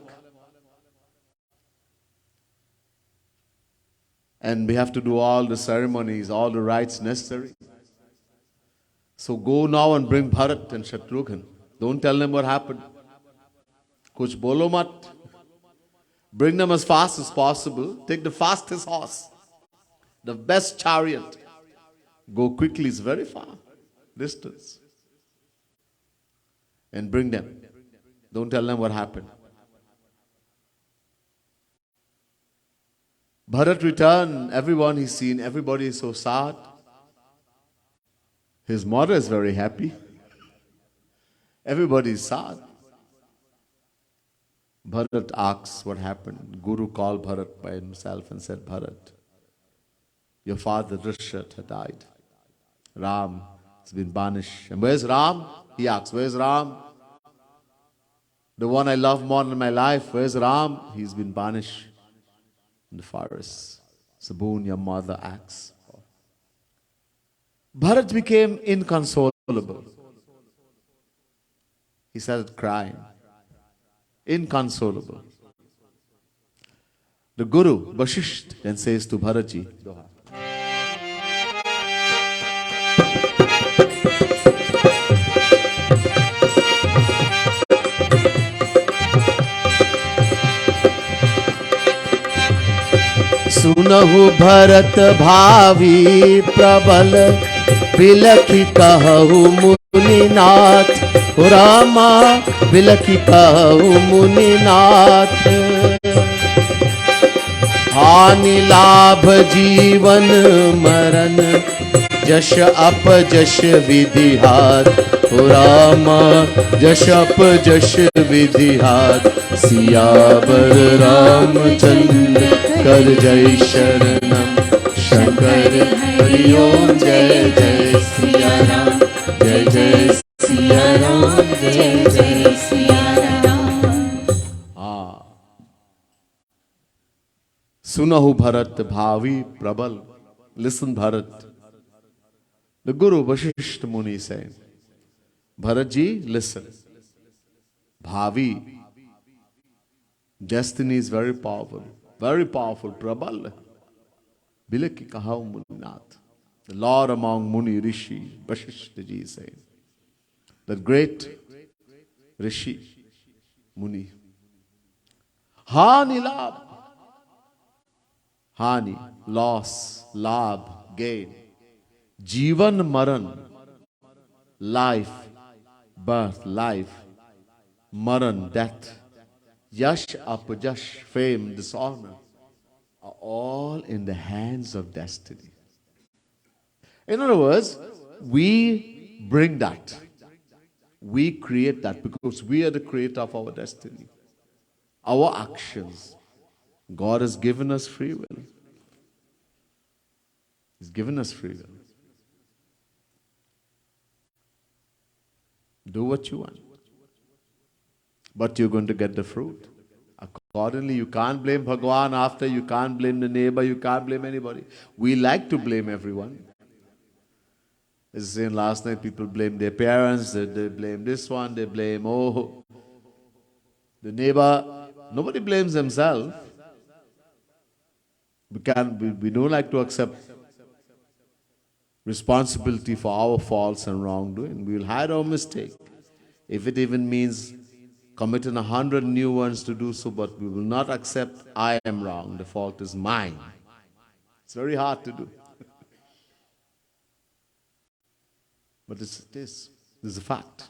And we have to do all the ceremonies, all the rites necessary. So go now and bring Bharat and Shatrughan. Don't tell them what happened. Kuch bolo mat. Bring them as fast as possible. Take the fastest horse, the best chariot. Go quickly, it's very far distance. And bring them. Don't tell them what happened. Bharat returned. Everyone he's seen, everybody is so sad. His mother is very happy. Everybody is sad. Bharat asks what happened. Guru called Bharat by himself and said, Bharat, your father Dashrath had died. Ram has been banished. And where's Ram? He asks, where's Ram? The one I love more than my life. Where's Ram? He's been banished in the forest. Sabun, your mother asks. Bharat became inconsolable. He started crying. Inconsolable. The Guru, Vashisht, then says to Bharatji, सुनहु भरत भावी प्रबल बिलखी कहु मुनिनाथ। रामा बिलखी कहु मुनिनाथ। हानि लाभ जीवन मरण जश अपजश विधि हाथ। रामा जश अपजश विधि हाथ। सियावर रामचंद्र कर जय शरणम। शंकर हरि ओम जय जय सिया राम। जय जय सिया राम। जय जय सिया राम। सुनहु भरत भावी प्रबल. Listen, Bharat. The Guru Vasishtha Muni saying, Bharatji, listen. Bhavi, destiny is very powerful. Very powerful. Prabal. Bilaki kahau muninath. The Lord among Muni Rishi, Vasishtha ji is saying. The great Rishi, Muni. Hani labh. Hani, loss, labh, gain. Jivan maran, life, birth, life, maran, death, yash, apajash, fame, dishonor, are all in the hands of destiny. In other words, we bring that. We create that because we are the creator of our destiny. Our actions. God has given us free will. He's given us free will. Do what you want. But you're going to get the fruit. Accordingly, you can't blame Bhagwan after, you can't blame the neighbor, you can't blame anybody. We like to blame everyone. As I said last night, people blame their parents, they blame this one, they blame, the neighbor. Nobody blames themselves. We don't like to accept responsibility for our faults and wrongdoing. We will hide our mistake. If it even means committing 100 new ones to do so, but we will not accept I am wrong, the fault is mine. It's very hard to do. But this is a fact.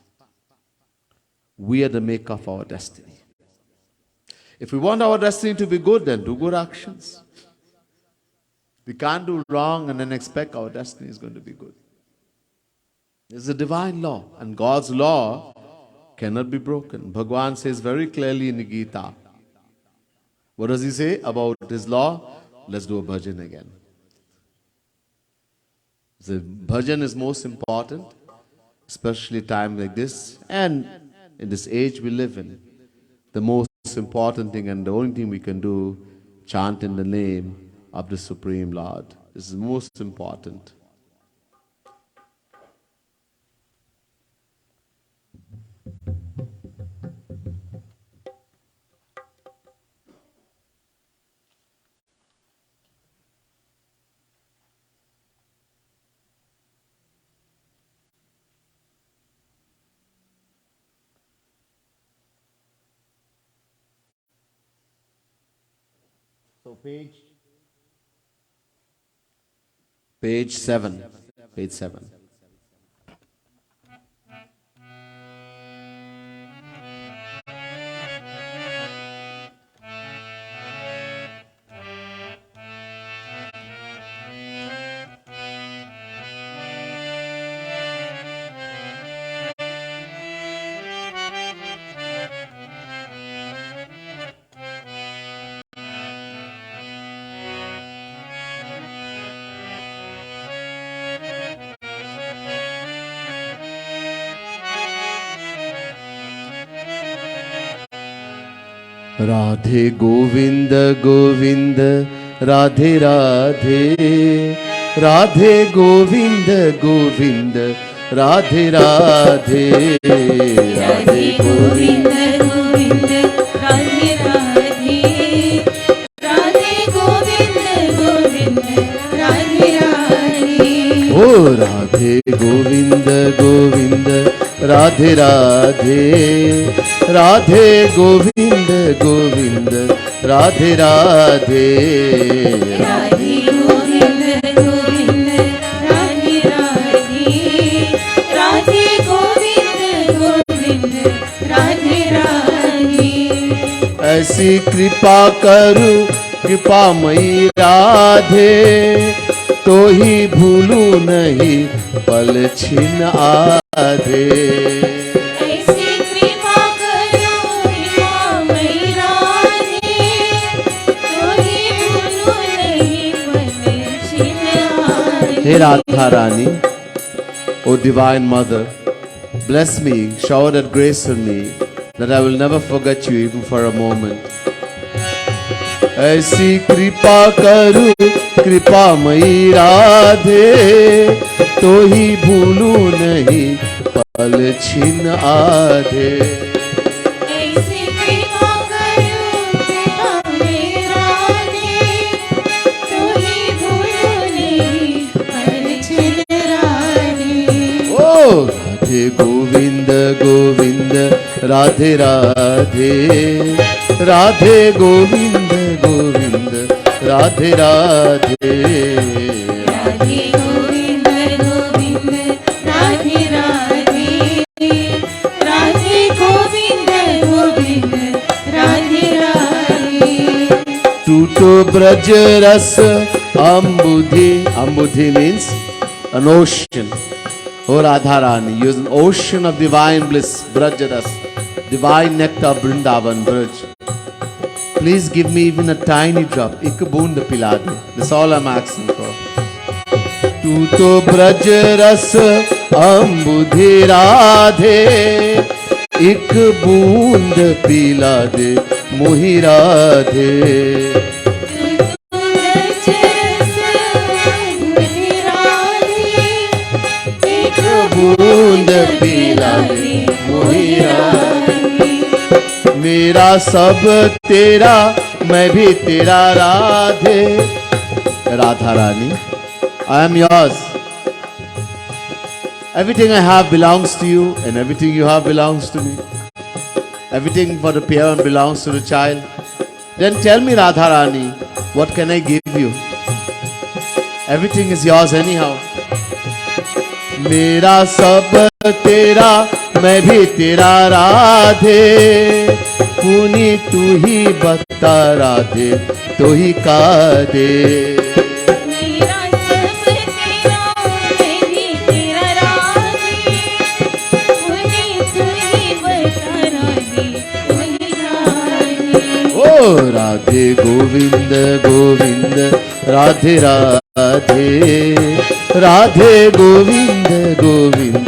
We are the maker of our destiny. If we want our destiny to be good, then do good actions. We can't do wrong and then expect our destiny is going to be good. It's a divine law, and God's law cannot be broken. Bhagwan says very clearly in the Gita. What does he say about his law? Let's do a bhajan again. The bhajan is most important, especially time like this, and in this age we live in. The most important thing and the only thing we can do, chant in the name of the Supreme Lord. This is most important. So page 7. Page 7. Radhe Govinda Govinda Radhe Radhe Radhe Govinda Govinda Radhe Radhe Radhe Govinda Govinda Radhe Radhe Radhe Govinda Govinda Radhe Radhe. Oh Radhe Govinda Govinda Radhe Radhe Radhe Govinda Govinda Radhe Radhe ऐसी कृपा करू कृपामयी राधे, तो ही भूलू नहीं पल छिन आधे। ऐसी कृपा करो कृपामयी राधे, तो ही भूलू नहीं पल छिन आधे। हे Radha Rani, O Divine Mother, bless me, shower that grace on me, that I will never forget you even for a moment. ऐसी कृपा करू कृपामयी राधे, तो ही भूलू नहीं पल छिन आधे। ऐसी कृपा करो कृपामयी राधे, तो ही भूलू नहीं पल छिन आधे। ओ राधे गोविंद गोविंद राधे राधे, राधे गोविंद गोविंद राधे राधे। राधे गोविंद गोविंद राधे राधे, राधे गोविंद गोविंद राधे राधे। टूटो ब्रज रस अम्बुधि, अम्बुधि means an ocean. O Radharani, you is an ocean of divine bliss, Braj Ras, divine nectar of Vrindavan, Braj. Please give me even a tiny drop, ek boond pila de. That's all I'm asking for. Tu to Braj Ras Ambudhi Radhe, ek boond pila de, mohi Radhe. बूंद पीला दे मोही राधे। मेरा सब तेरा, मैं भी तेरा Radhe. Radha Rani, I am yours. Everything I have belongs to you, and everything you have belongs to me. Everything for the parent belongs to the child. Then tell me, Radha Rani, what can I give you? Everything is yours anyhow. मेरा सब तेरा, मैं भी तेरा राधे। पुनी तू ही बता राधे, तो ही का दे। मेरा सब तेरा, मैं भी तेरा राधे। पुनी तू ही बता राधे, तो ही राधे। ओ राधे गोविंद गोविंद राधे राधे, राधे गोविंद गोविंद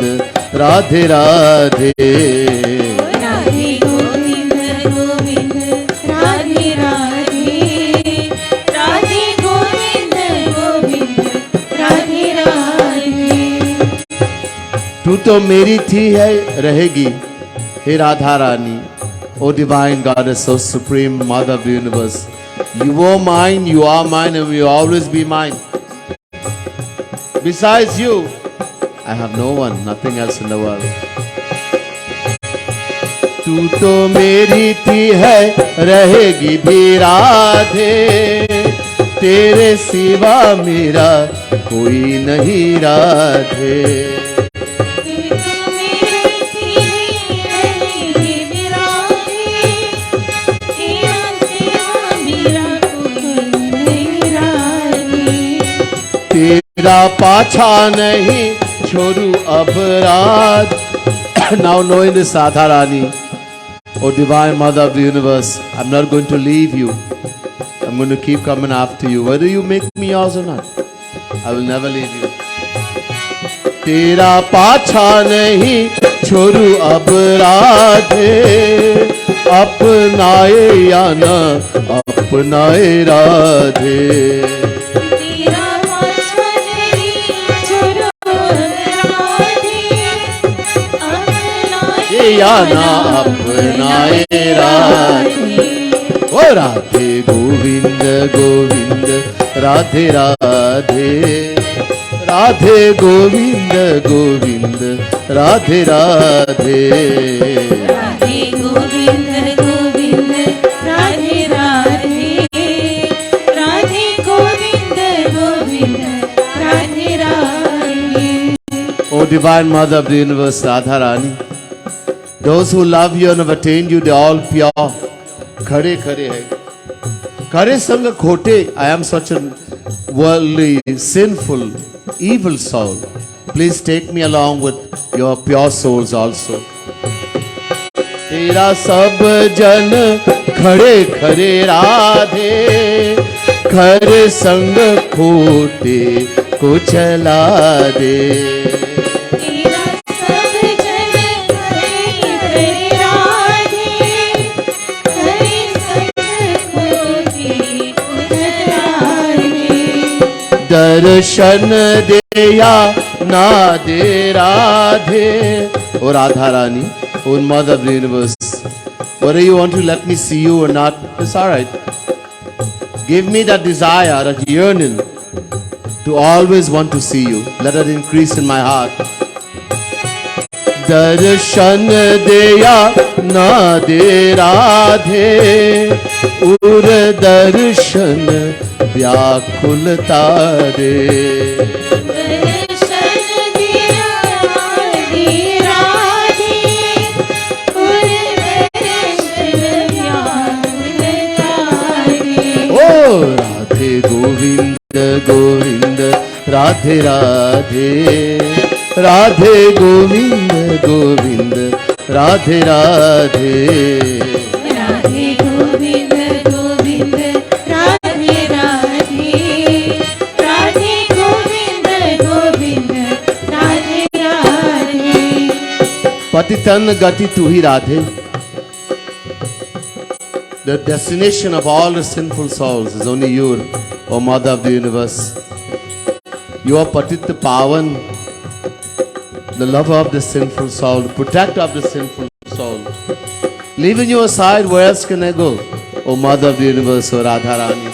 राधे राधे। राधे गोविंद गोविंद राधे राधे, राधे गोविंद गोविंद राधे राधे। तू तो मेरी थी है रहेगी, हे Radha Rani. O divine goddess, so supreme mother of the universe, you were mine, you are mine, and will always be mine. Besides you, I have no one, nothing else in the world. तू तो मेरी थी है, रहेगी भी राधे। तेरे सिवा मेरा कोई नहीं राधे। तेरा पाछा नहीं छोड़ू अपराध। Now knowing this, Radha Rani, O divine mother of the universe, I'm not going to leave you. I'm going to keep coming after you, whether you make me yours or not. I will never leave you. तेरा पाछा नहीं छोड़ू अपराधे, अपनाए या न अपनाए राधे। या ना अपनाए राधे। ओ Radhe Govind Govind Radhe Radhe, Radhe Govind Govind Radhe Radhe. Radhe Govind Govind Radhe Radhe, Radhe Govind Govind Radhe Radhe. O divine mother of the universe, Radha Rani, those who love you and have attained you, they are all pure. खरे खरे है खरे संग खोटे. I am such a worldly, sinful, evil soul. Please take me along with your pure souls also. तेरा सब जन खड़े खरे राधे, खरे संग खोटे को चला दे. तेरा सब जन खड़े खरे राधे, खरे संग खोटे को चला दे. दर्शन दे या ना दे राधे. ओ Radha Rani, O Mother of the Universe, whether you want to let me see you or not, it's alright. Give me that desire, that yearning to always want to see you. Let it increase in my heart. Darshan deya na de radhe, ur darshan vyakulta de. Radhe Govind Govind Radhe Radhe, Radhe Govind Govind Radhe Radhe. Radhe Govind Govind Radhe Radhe, Radhe Govind Govind Radhe Radhe. पतितन गति तू ही Radhe. The destination of all the sinful souls is only you, O Mother of the Universe. You are Patita Pavan, the lover of the sinful soul, the protector of the sinful soul. Leaving you aside, where else can I go? O Mother of the Universe, O Radharani.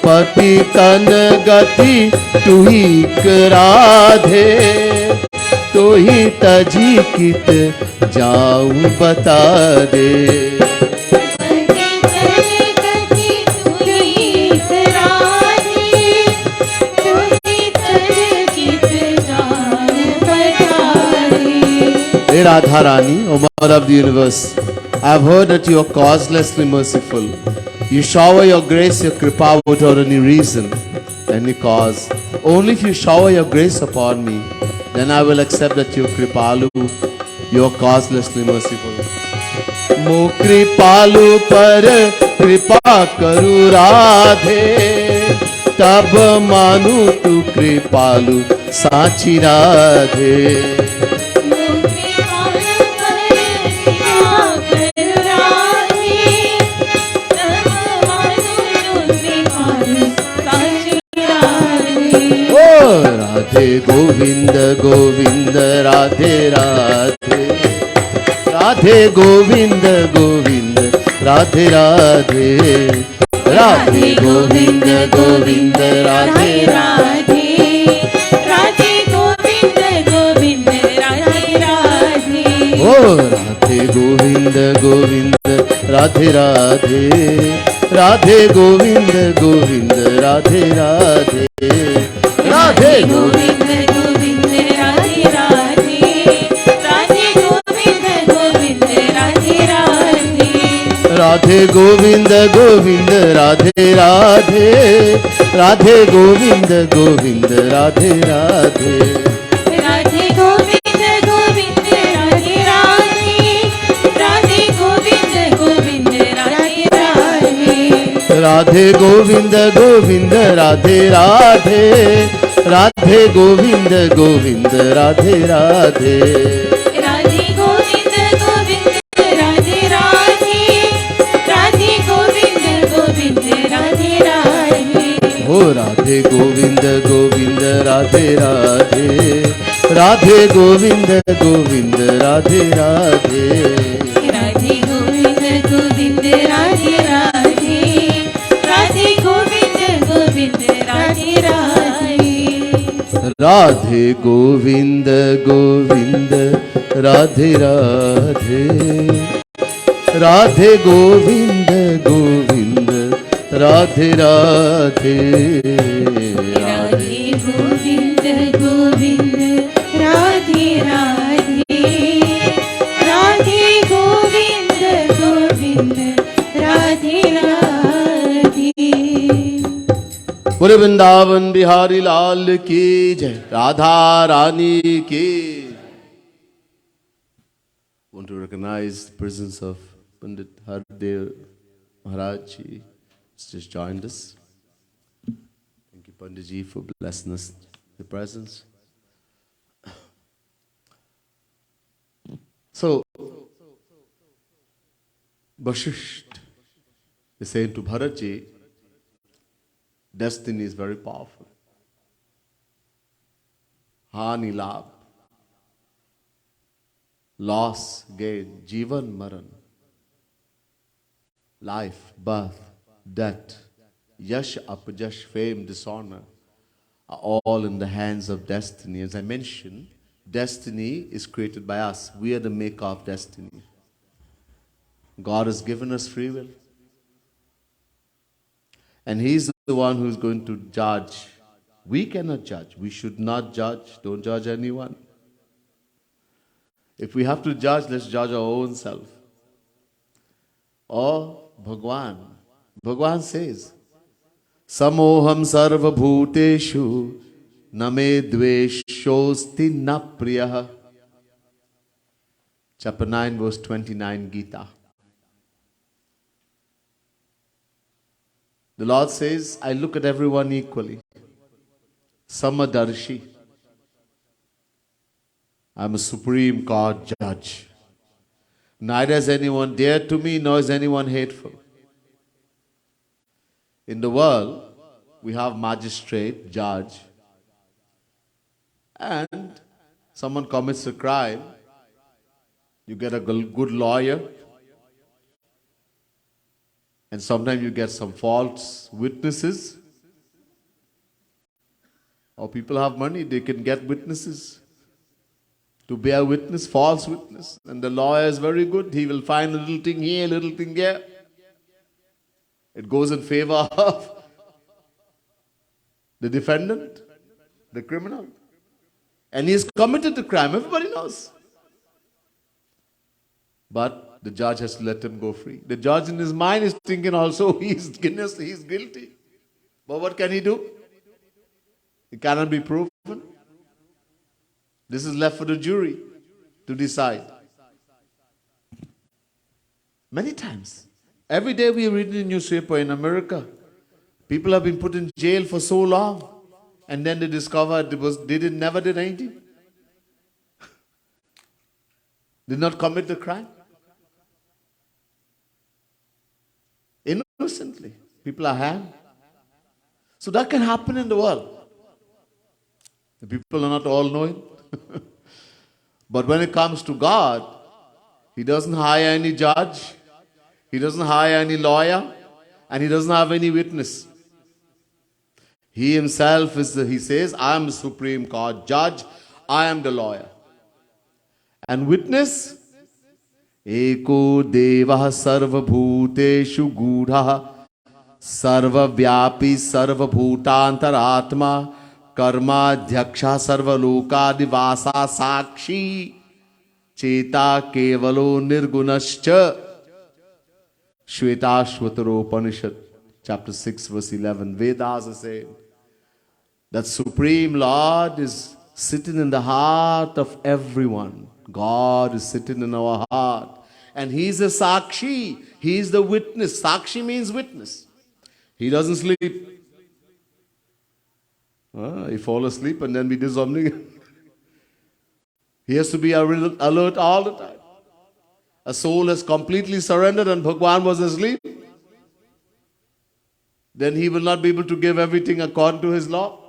Patitan gati tu hi radhe, tu hi taji kit jau bata de. Radha Rani, O Mother of the Universe, I have heard that you are causelessly merciful. You shower your grace, your kripa without any reason, any cause. Only if you shower your grace upon me, then I will accept that you are kripalu, you are causelessly merciful. Mo kripalu par kripa karu radhe, tab manu tu kripalu sachi radhe. Radhe Govind Govind Radhe Radhe, Radhe Govind Govind Radhe Radhe, Radhe Govind Govind Radhe Radhe, Radhe Govind Govind Radhe Radhe. ओ राधे गोविंद गोविंद राधे राधे, राधे गोविंद गोविंद राधे राधे. राधे गोविंद गोविंद राधे राधे, राधे गोविंद गोविंद राधे राधे. राधे गोविंद गोविंद राधे राधे, राधे गोविंद गोविंद राधे राधे. राधे गोविंद गोविंद राधे राधे, राधे गोविंद गोविंद राधे राधे. राधे गोविंद गोविंद राधे राधे, राधे गोविंद गोविंद राधे राधे. राधे गोविंद गोविंद राधे राधे, राधे गोविंद गोविंद राधे राधे. हो राधे गोविंद गोविंद राधे राधे, राधे गोविंद गोविंद राधे राधे. राधे गोविंद गोविंद राधे राधे, राधे गोविंद गोविंद राधे राधे. राधे गोविंद गोविंद राधे राधे, राधे गोविंद गोविंद राधे राधे. राधे गोविंद गोविंद राधे राधे, राधे गोविंद गोविंद पूरे वृंदावन बिहारी लाल की जय, राधा रानी की। Want to recognize the presence of Pandit Hardev Maharaj Ji, who's just joined us. Thank you, Pandit Ji, for blessing us with the presence. So, Vashisht is saying to Bharat Ji, destiny is very powerful. Hani labh, loss, gain, jivan, maran, life, birth, death, yash, apajash, fame, dishonor are all in the hands of destiny. As I mentioned, destiny is created by us. We are the maker of destiny. God has given us free will. And He's the one who's going to judge. We cannot judge. We should not judge. Don't judge anyone. If we have to judge, let's judge our own self. Or Bhagwan. Bhagwan says, Samoham sarva bhuteshu name dveshosti na priyaha. Chapter 9, verse 29, Gita. The Lord says, I look at everyone equally. Samadarshi. I'm a supreme God judge. Neither is anyone dear to me, nor is anyone hateful. In the world, we have magistrate, judge, and someone commits a crime, you get a good lawyer, and sometimes you get some false witnesses. Or people have money, they can get witnesses to bear witness, false witness. And the lawyer is very good. He will find a little thing here, a little thing there. It goes in favor of the defendant, the criminal. And he has committed the crime. Everybody knows. But the judge has to let him go free. The judge in his mind is thinking also he's guilty. But what can he do? It cannot be proven. This is left for the jury to decide. Many times. Every day we read in the newspaper in America, people have been put in jail for so long, and then they discovered never did anything. Did not commit the crime. Innocently. People are hanged. So that can happen in the world. The people are not all knowing. But when it comes to God, He doesn't hire any judge, He doesn't hire any lawyer, and He doesn't have any witness. He Himself He says, I am the supreme God judge, I am the lawyer. And witness, Eko Devah Sarva Bhuteshu Gudha Sarva Vyapi Sarva Bhutantaratma Karma Dhyaksha Sarva Loka Divasa Sakshi Cheta Kevalo Nirgunascha. Shvetashvataro Upanishad, chapter 6, verse 11. Vedas are saying that Supreme Lord is sitting in the heart of everyone. God is sitting in our heart. And He is a Sakshi. He is the witness. Sakshi means witness. He doesn't sleep. He falls asleep and then be disomniac. He has to be alert all the time. A soul has completely surrendered and Bhagwan was asleep. Then he will not be able to give everything according to his law.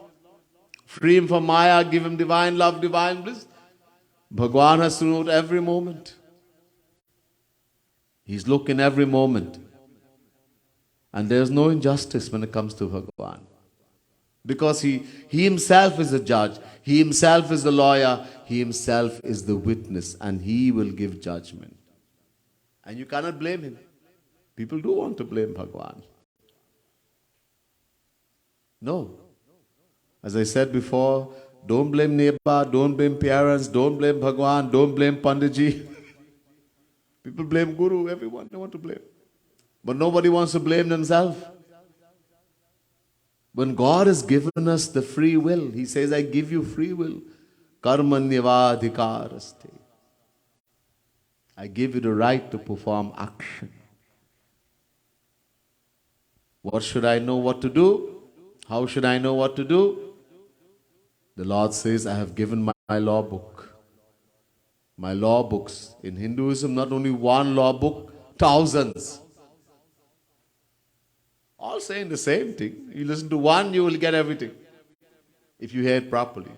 Free him from Maya, give him divine love, divine bliss. Bhagwan has to note every moment. He's looking every moment. And there's no injustice when it comes to Bhagwan. Because he himself is a judge. He himself is the lawyer. He himself is the witness. And he will give judgment. And you cannot blame him. People do want to blame Bhagwan. No. As I said before, don't blame neighbor, don't blame parents, don't blame Bhagwan, don't blame Panditji. People blame Guru, everyone they want to blame. But nobody wants to blame themselves. When God has given us the free will, He says, I give you free will. Karmanyavadhikaraste. I give you the right to perform action. What should I know what to do? How should I know what to do? The Lord says, I have given my law book. My law books. In Hinduism, not only one law book, thousands. All saying the same thing. You listen to one, you will get everything. If you hear it properly.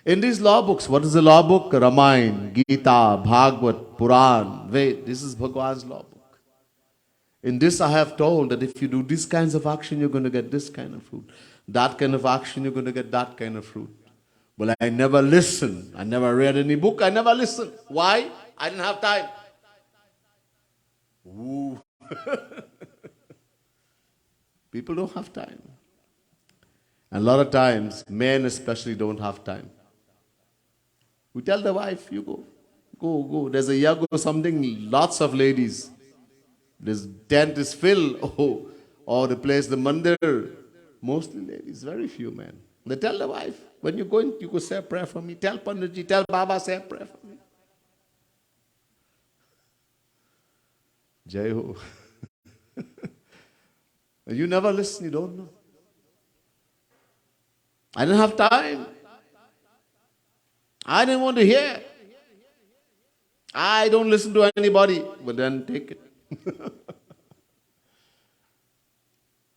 In these law books, what is the law book? Ramayana, Gita, Bhagavad, Puran, Ved. This is Bhagwan's law book. In this I have told that if you do these kinds of action, you're going to get this kind of fruit. That kind of action, you're going to get that kind of fruit. But I never listened. I never read any book. I never listened. Why? I didn't have time. Ooh. People don't have time. And a lot of times, men especially don't have time. We tell the wife, you go. Go, go. There's a yag or something, lots of ladies. This tent is filled. Oh, or the place, the mandir. Mostly ladies, very few men. They tell the wife, when you're going, you go say a prayer for me. Tell Panditji, tell Baba, say a prayer for me. Jai Ho. You never listen, you don't know. I didn't have time. I didn't want to hear. I don't listen to anybody. But then take it.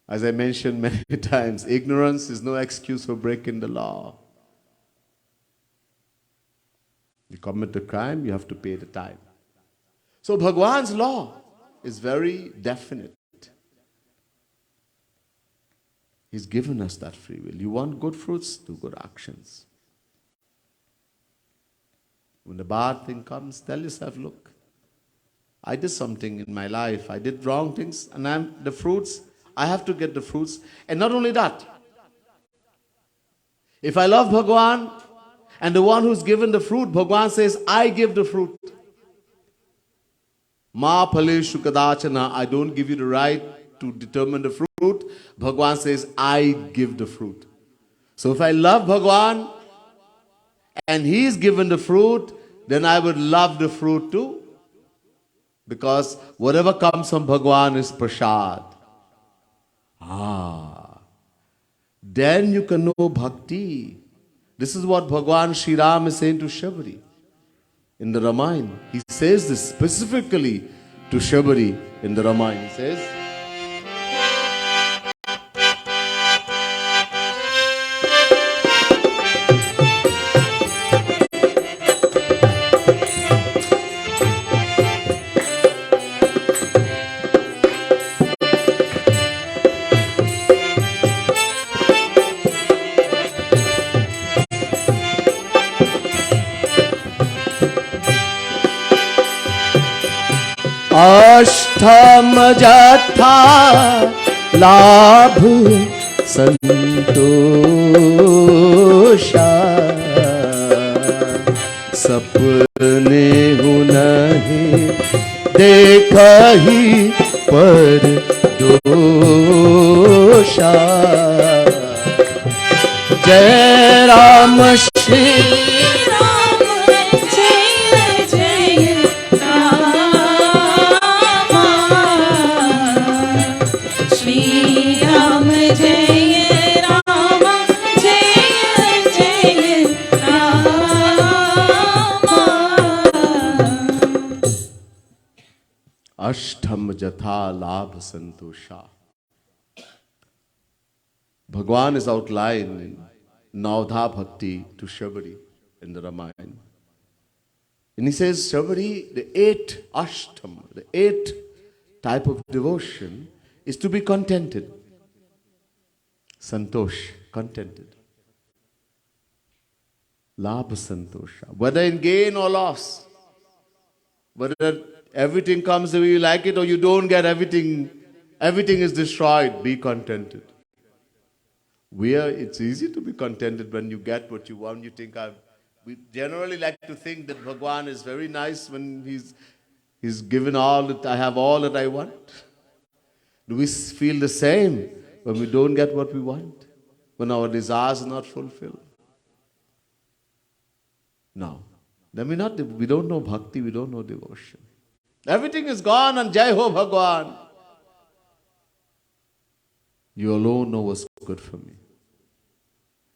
As I mentioned many times, ignorance is no excuse for breaking the law. You commit a crime, you have to pay the time. So Bhagwan's law is very definite. He's given us that free will. You want good fruits, do good actions. When the bad thing comes, tell yourself, look, I did something in my life. I did wrong things, and the fruits, I have to get the fruits. And not only that, if I love Bhagwan, and the one who's given the fruit, Bhagwan says, I give the fruit. Ma phaleshu kadachana, I don't give you the right to determine the fruit. Bhagwan says, I give the fruit. So if I love Bhagwan, and he's given the fruit, then I would love the fruit too. Because whatever comes from Bhagwan is prasad. Then you can know bhakti. This is what Bhagwan Shri Ram is saying to Shabari. In the Ramayana, he says this specifically to Shabari in the Ramayana. He says, अष्टम जथा लाभ संतोषा सपने who नहीं देखहि पर दोषा जय Ram Shri Ashtam Jatha Labh Santosha. Bhagwan is outlined in Naudha Bhakti to Shabari in the Ramayana. And he says, Shabari, the eighth Ashtam, the eighth type of devotion is to be contented. Santosh, contented. Labh Santosha. Whether in gain or loss, whether everything comes the way you like it or you don't get everything, everything is destroyed, be contented. It's easy to be contented when you get what you want. You think we generally like to think that Bhagwan is very nice when he's given all that I have all that I want. Do we feel the same when we don't get what we want, when our desires are not fulfilled. No. Then we don't know bhakti, we don't know devotion. Everything is gone and Jai Ho Bhagwan. You alone know what's good for me.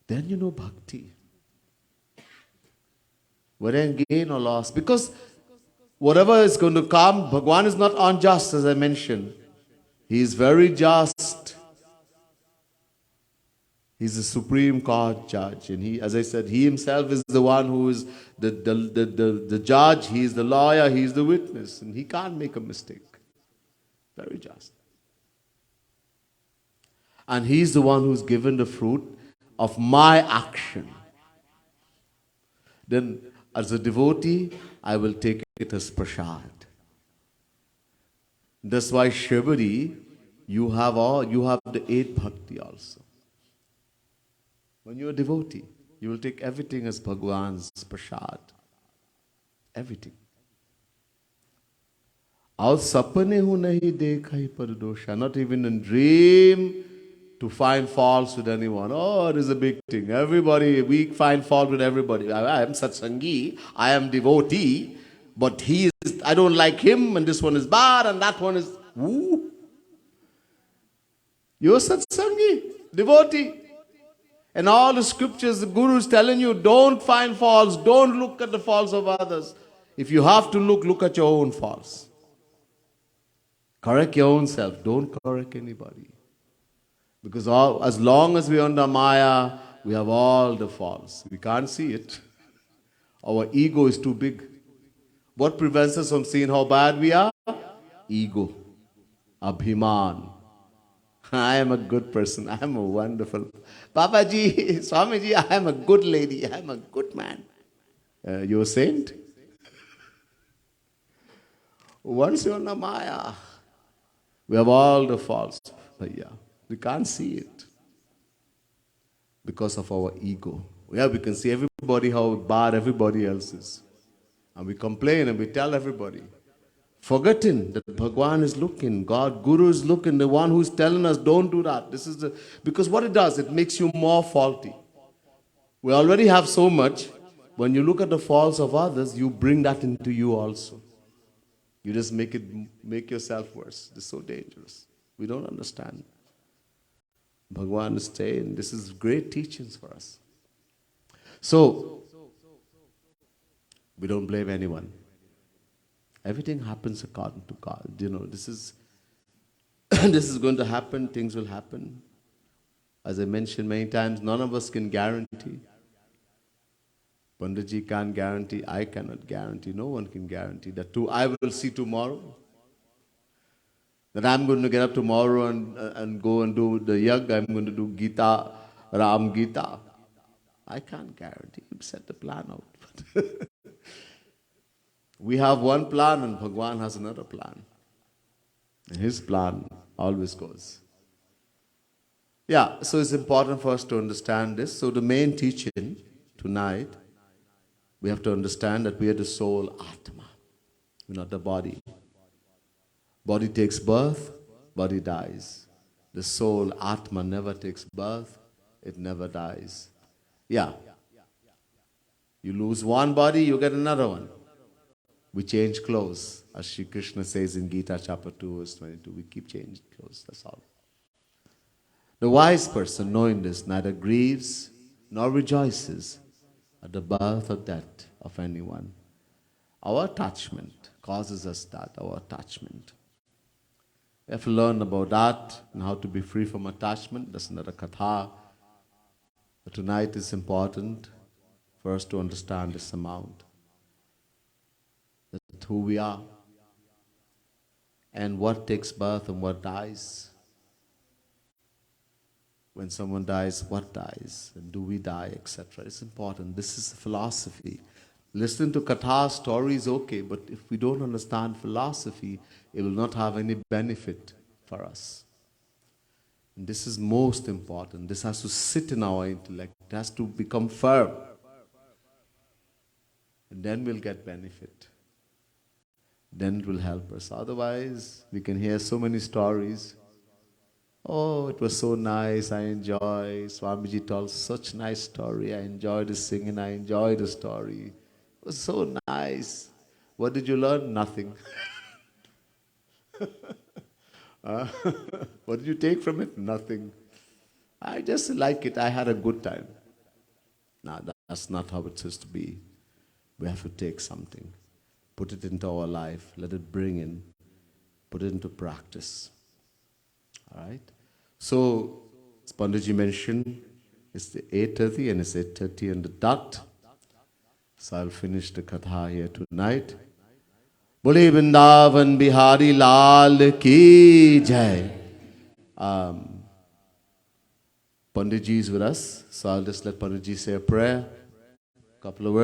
Then you know bhakti. Whether in gain or loss. Because whatever is going to come, Bhagwan is not unjust, as I mentioned. He is very just. He's the supreme court judge. And he, as I said, he himself is the one who is the judge. He is the lawyer. He is the witness. And he can't make a mistake. Very just. And he's the one who's given the fruit of my action. Then, as a devotee, I will take it as prasad. That's why Shivadi, you have the 8 bhakti also. When you're a devotee, you will take everything as Bhagwan's prasad. Everything. Aur sapne hu nahi dekhai par dosha. Not even in dream to find faults with anyone. Oh, it is a big thing. We find fault with everybody. I am Satsangi, I am devotee, but I don't like him, and this one is bad, and that one is, woo. You're Satsangi, devotee. And all the scriptures, the Guru is telling you, don't find faults, don't look at the faults of others. If you have to look at your own faults. Correct your own self, don't correct anybody. Because as long as we're under Maya, we have all the faults. We can't see it. Our ego is too big. What prevents us from seeing how bad we are? Ego. Abhiman. I am a good person. I am a wonderful. Papaji, Swamiji, I am a good lady. I am a good man. You're a saint? Once you're under Maya, we have all the faults. But yeah, we can't see it because of our ego. Yeah, we can see everybody how bad everybody else is. And we complain and we tell everybody. Forgetting that Bhagwan is looking, God, Guru is looking, the one who is telling us don't do that. Because what it does, it makes you more faulty. We already have so much. When you look at the faults of others, you bring that into you also. You just make yourself worse. It's so dangerous. We don't understand. Bhagwan is saying this is great teachings for us. So, we don't blame anyone. Everything happens according to God. You know, this is this is going to happen, things will happen. As I mentioned many times, none of us can guarantee. Panditji can't guarantee, I cannot guarantee, no one can guarantee that too. I will see tomorrow. That I'm going to get up tomorrow and go and do the yag, I'm going to do Gita, Ram Gita. I can't guarantee. Set the plan out. We have one plan and Bhagwan has another plan. And his plan always goes. Yeah, so it's important for us to understand this. So the main teaching tonight, we have to understand that we are the soul, Atma. We're not the body. Body takes birth, body dies. The soul, Atma, never takes birth, it never dies. Yeah. You lose one body, you get another one. We change clothes, as Shri Krishna says in Gita chapter 2, verse 22. We keep changing clothes, that's all. The wise person, knowing this, neither grieves nor rejoices at the birth or death of anyone. Our attachment causes us that, our attachment. We have to learn about that and how to be free from attachment. That's another katha. But tonight is important for us to understand this amount. That's who we are. And what takes birth and what dies. When someone dies, what dies? And do we die, etc. It's important. This is philosophy. Listening to katha stories, okay, but if we don't understand philosophy, it will not have any benefit for us. And this is most important. This has to sit in our intellect. It has to become firm. And then we'll get benefit. Then it will help us. Otherwise, we can hear so many stories. Oh, it was so nice. I enjoy. Swamiji told such nice story. I enjoyed his singing. I enjoyed the story. It was so nice. What did you learn? Nothing. What did you take from it? Nothing. I just like it. I had a good time. No, that's not how it has to be. We have to take something, put it into our life, let it bring in, put it into practice. All right? So, as Panditji mentioned, it's the 8:30 and it's 8:30 on the dot. So I'll finish the katha here tonight. Bole Vrindavan Bihari Lal ki jai. Panditji is with us, so I'll just let Panditji say a prayer, couple of words.